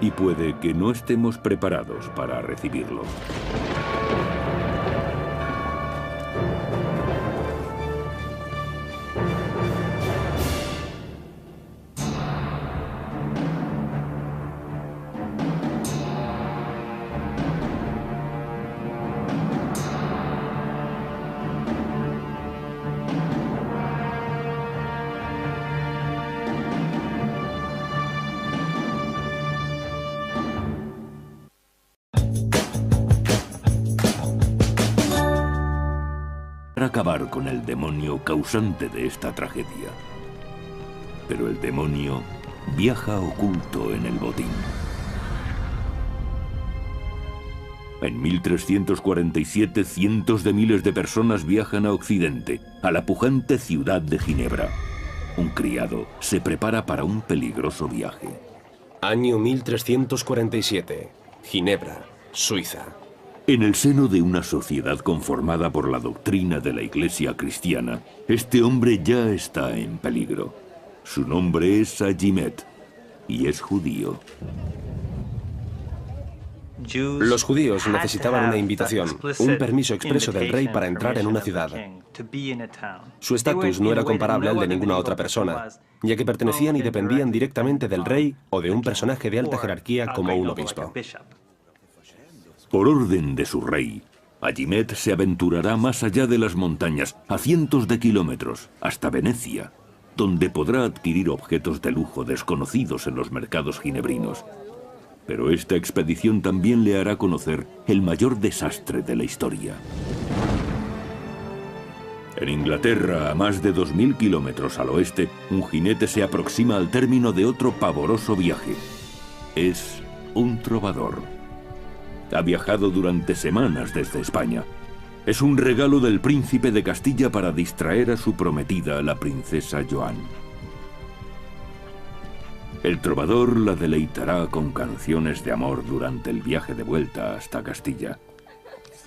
y puede que no estemos preparados para recibirlo. Acabar con el demonio causante de esta tragedia. Pero el demonio viaja oculto en el botín. En 1347, cientos de miles de personas viajan a Occidente, a la pujante ciudad de Ginebra. Un criado se prepara para un peligroso viaje. Año 1347, Ginebra, Suiza. En el seno de una sociedad conformada por la doctrina de la Iglesia cristiana, este hombre ya está en peligro. Su nombre es Agimet y es judío. Los judíos necesitaban una invitación, un permiso expreso del rey para entrar en una ciudad. Su estatus no era comparable al de ninguna otra persona, ya que pertenecían y dependían directamente del rey o de un personaje de alta jerarquía como un obispo. Por orden de su rey, Agimet se aventurará más allá de las montañas, a cientos de kilómetros, hasta Venecia, donde podrá adquirir objetos de lujo desconocidos en los mercados ginebrinos. Pero esta expedición también le hará conocer el mayor desastre de la historia. En Inglaterra, a más de 2000 kilómetros al oeste, un jinete se aproxima al término de otro pavoroso viaje. Es un trovador. Ha viajado durante semanas desde España. Es un regalo del príncipe de Castilla para distraer a su prometida, la princesa Joan. El trovador la deleitará con canciones de amor durante el viaje de vuelta hasta Castilla.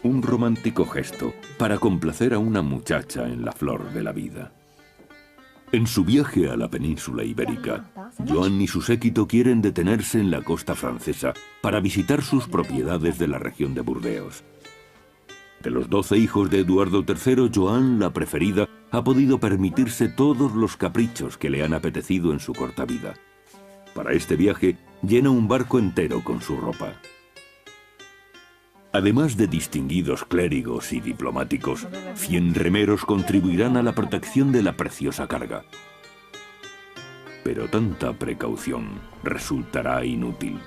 Un romántico gesto para complacer a una muchacha en la flor de la vida. En su viaje a la península ibérica, Joan y su séquito quieren detenerse en la costa francesa para visitar sus propiedades de la región de Burdeos. De los 12 hijos de Eduardo III, Joan, la preferida, ha podido permitirse todos los caprichos que le han apetecido en su corta vida. Para este viaje, llena un barco entero con su ropa. Además de distinguidos clérigos y diplomáticos, 100 remeros contribuirán a la protección de la preciosa carga. Pero tanta precaución resultará inútil.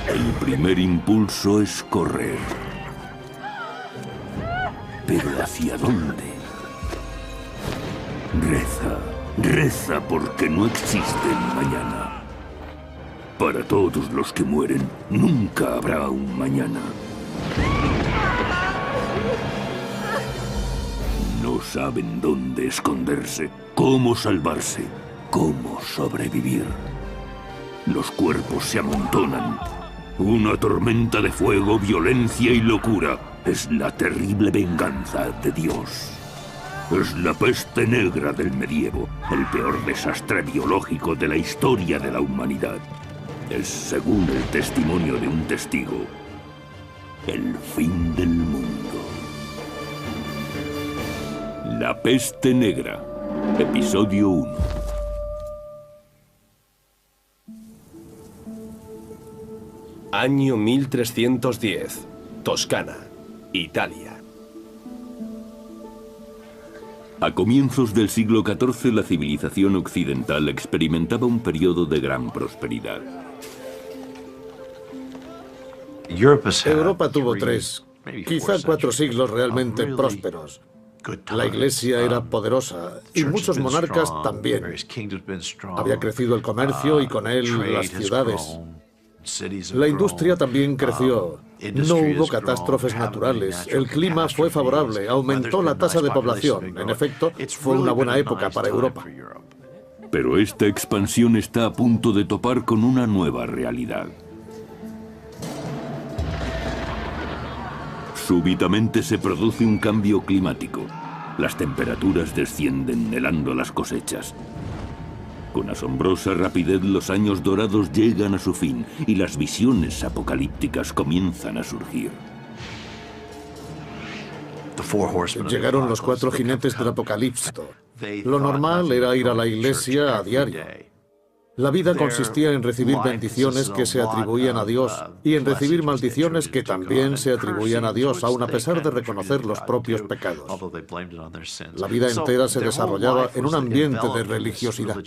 El primer impulso es correr. ¿Pero hacia dónde? Reza, reza porque no existe el mañana. Para todos los que mueren, nunca habrá un mañana. No saben dónde esconderse, cómo salvarse, cómo sobrevivir. Los cuerpos se amontonan. Una tormenta de fuego, violencia y locura. Es la terrible venganza de Dios. Es la peste negra del medievo, el peor desastre biológico de la historia de la humanidad. Es, según el testimonio de un testigo, el fin del mundo. La peste negra, episodio 1. Año 1310, Toscana, Italia. A comienzos del siglo XIV, la civilización occidental experimentaba un periodo de gran prosperidad. Europa tuvo 3, quizá 4 siglos realmente prósperos. La Iglesia era poderosa y muchos monarcas también. Había crecido el comercio y con él las ciudades. La industria también creció. No hubo catástrofes naturales. El clima fue favorable. Aumentó la tasa de población. En efecto, fue una buena época para Europa. Pero esta expansión está a punto de topar con una nueva realidad. Súbitamente se produce un cambio climático. Las temperaturas descienden, helando las cosechas. Con asombrosa rapidez, los años dorados llegan a su fin y las visiones apocalípticas comienzan a surgir. Llegaron los 4 jinetes del apocalipsis. Lo normal era ir a la iglesia a diario. La vida consistía en recibir bendiciones que se atribuían a Dios y en recibir maldiciones que también se atribuían a Dios, aun a pesar de reconocer los propios pecados. La vida entera se desarrollaba en un ambiente de religiosidad.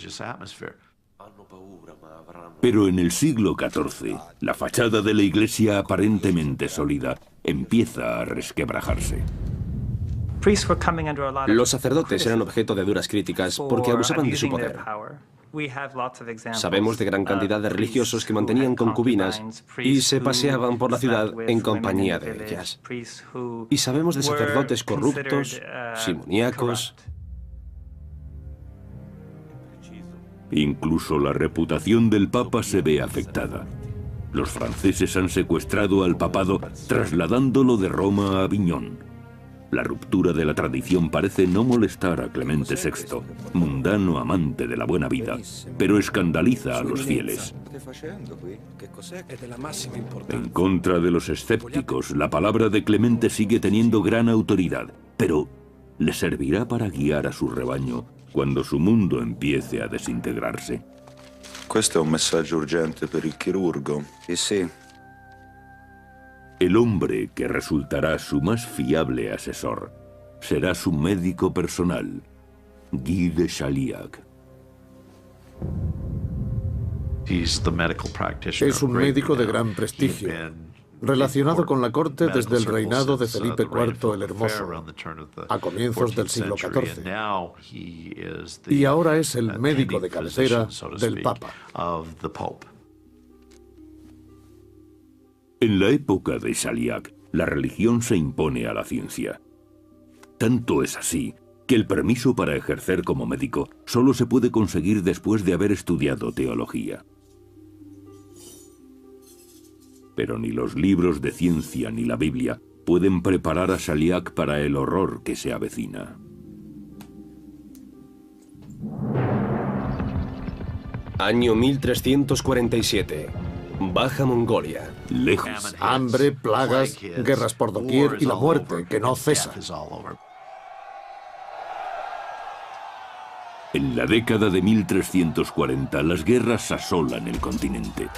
Pero en el siglo XIV, la fachada de la iglesia aparentemente sólida empieza a resquebrajarse. Los sacerdotes eran objeto de duras críticas porque abusaban de su poder. Sabemos de gran cantidad de religiosos que mantenían concubinas y se paseaban por la ciudad en compañía de ellas. Y sabemos de sacerdotes corruptos, simoníacos. Incluso la reputación del Papa se ve afectada. Los franceses han secuestrado al papado, trasladándolo de Roma a Aviñón. La ruptura de la tradición parece no molestar a Clemente VI, mundano amante de la buena vida, pero escandaliza a los fieles. En contra de los escépticos, la palabra de Clemente sigue teniendo gran autoridad, pero ¿le servirá para guiar a su rebaño cuando su mundo empiece a desintegrarse? Questo è un messaggio urgente per il chirurgo. Sí. El hombre que resultará su más fiable asesor será su médico personal, Guy de Chaliac. Es un médico de gran prestigio, relacionado con la corte desde el reinado de Felipe IV el Hermoso, a comienzos del siglo XIV. Y ahora es el médico de cabecera del Papa. En la época de Chaliac, la religión se impone a la ciencia. Tanto es así que el permiso para ejercer como médico solo se puede conseguir después de haber estudiado teología. Pero ni los libros de ciencia ni la Biblia pueden preparar a Chaliac para el horror que se avecina. Año 1347. Baja Mongolia. Lejos. Hambre, plagas, guerras por doquier y la muerte que no cesa. En la década de 1340, las guerras asolan el continente.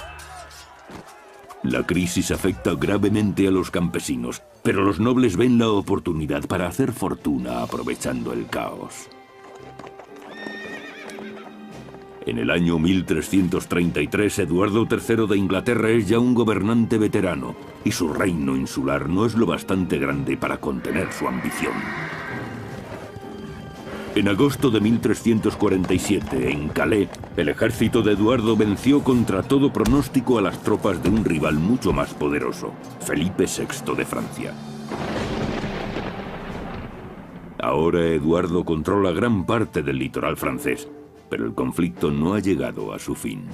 La crisis afecta gravemente a los campesinos, pero los nobles ven la oportunidad para hacer fortuna aprovechando el caos. En el año 1333, Eduardo III de Inglaterra es ya un gobernante veterano, y su reino insular no es lo bastante grande para contener su ambición. En agosto de 1347, en Calais, el ejército de Eduardo venció contra todo pronóstico a las tropas de un rival mucho más poderoso, Felipe VI de Francia. Ahora Eduardo controla gran parte del litoral francés, pero el conflicto no ha llegado a su fin.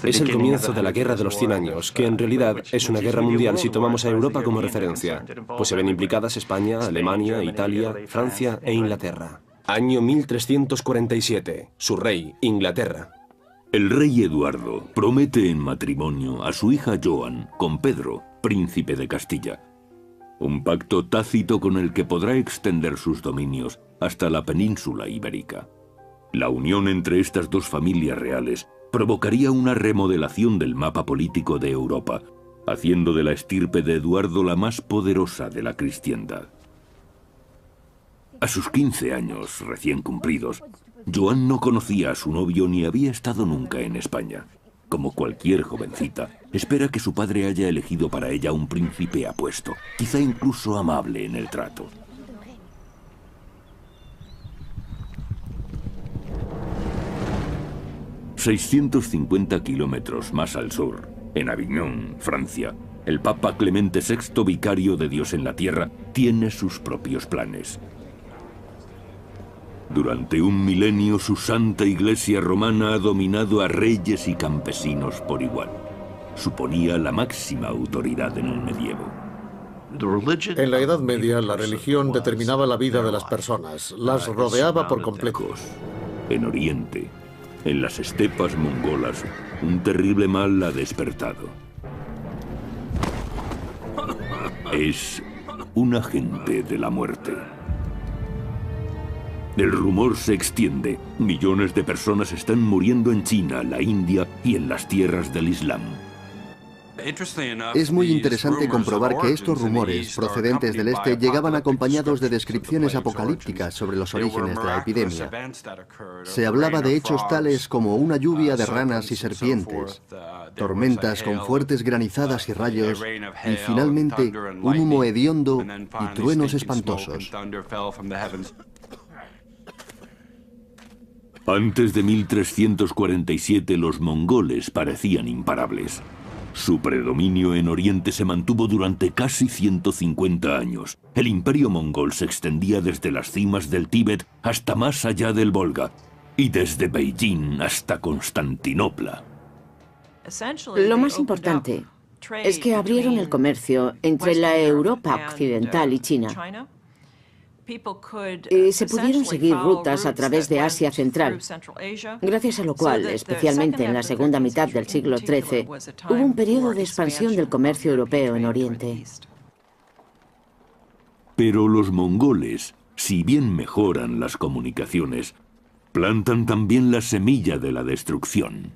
Es el comienzo de la Guerra de los 100 años, que en realidad es una guerra mundial si tomamos a Europa como referencia, pues se ven implicadas España, Alemania, Italia, Francia e Inglaterra. Año 1347. Su rey, Inglaterra. El rey Eduardo promete en matrimonio a su hija Joan con Pedro, príncipe de Castilla. Un pacto tácito con el que podrá extender sus dominios hasta la península ibérica. La unión entre estas dos familias reales provocaría una remodelación del mapa político de Europa, haciendo de la estirpe de Eduardo la más poderosa de la cristiandad. A sus 15 años recién cumplidos, Joan no conocía a su novio ni había estado nunca en España. Como cualquier jovencita, espera que su padre haya elegido para ella un príncipe apuesto, quizá incluso amable en el trato. ...650 kilómetros más al sur, en Aviñón, Francia, el Papa Clemente VI, vicario de Dios en la tierra, tiene sus propios planes. Durante un milenio, su santa iglesia romana ha dominado a reyes y campesinos por igual. Suponía la máxima autoridad en el medievo. En la Edad Media, la religión determinaba la vida de las personas, las rodeaba por completo. En Oriente, en las estepas mongolas, un terrible mal ha despertado. Es un agente de la muerte. El rumor se extiende. Millones de personas están muriendo en China, la India y en las tierras del Islam. Es muy interesante comprobar que estos rumores procedentes del este llegaban acompañados de descripciones apocalípticas sobre los orígenes de la epidemia. Se hablaba de hechos tales como una lluvia de ranas y serpientes, tormentas con fuertes granizadas y rayos, y finalmente un humo hediondo y truenos espantosos. Antes de 1347 los mongoles parecían imparables. Su predominio en Oriente se mantuvo durante casi 150 años. El imperio mongol se extendía desde las cimas del Tíbet hasta más allá del Volga, y desde Beijing hasta Constantinopla. Lo más importante es que abrieron el comercio entre la Europa occidental y China. Se pudieron seguir rutas a través de Asia Central, gracias a lo cual, especialmente en la segunda mitad del siglo XIII, hubo un periodo de expansión del comercio europeo en Oriente. Pero los mongoles, si bien mejoran las comunicaciones, plantan también la semilla de la destrucción.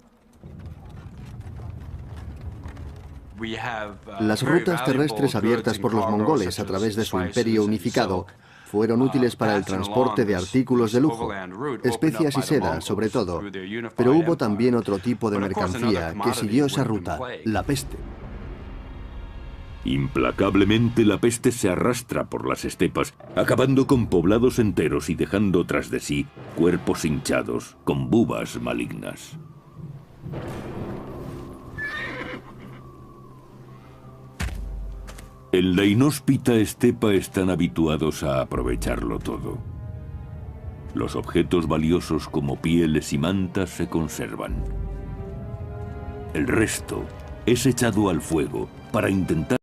Las rutas terrestres abiertas por los mongoles a través de su imperio unificado fueron útiles para el transporte de artículos de lujo, especias y seda, sobre todo, pero hubo también otro tipo de mercancía que siguió esa ruta, la peste. Implacablemente la peste se arrastra por las estepas, acabando con poblados enteros y dejando tras de sí cuerpos hinchados con bubas malignas. En la inhóspita estepa están habituados a aprovecharlo todo. Los objetos valiosos como pieles y mantas se conservan. El resto es echado al fuego para intentar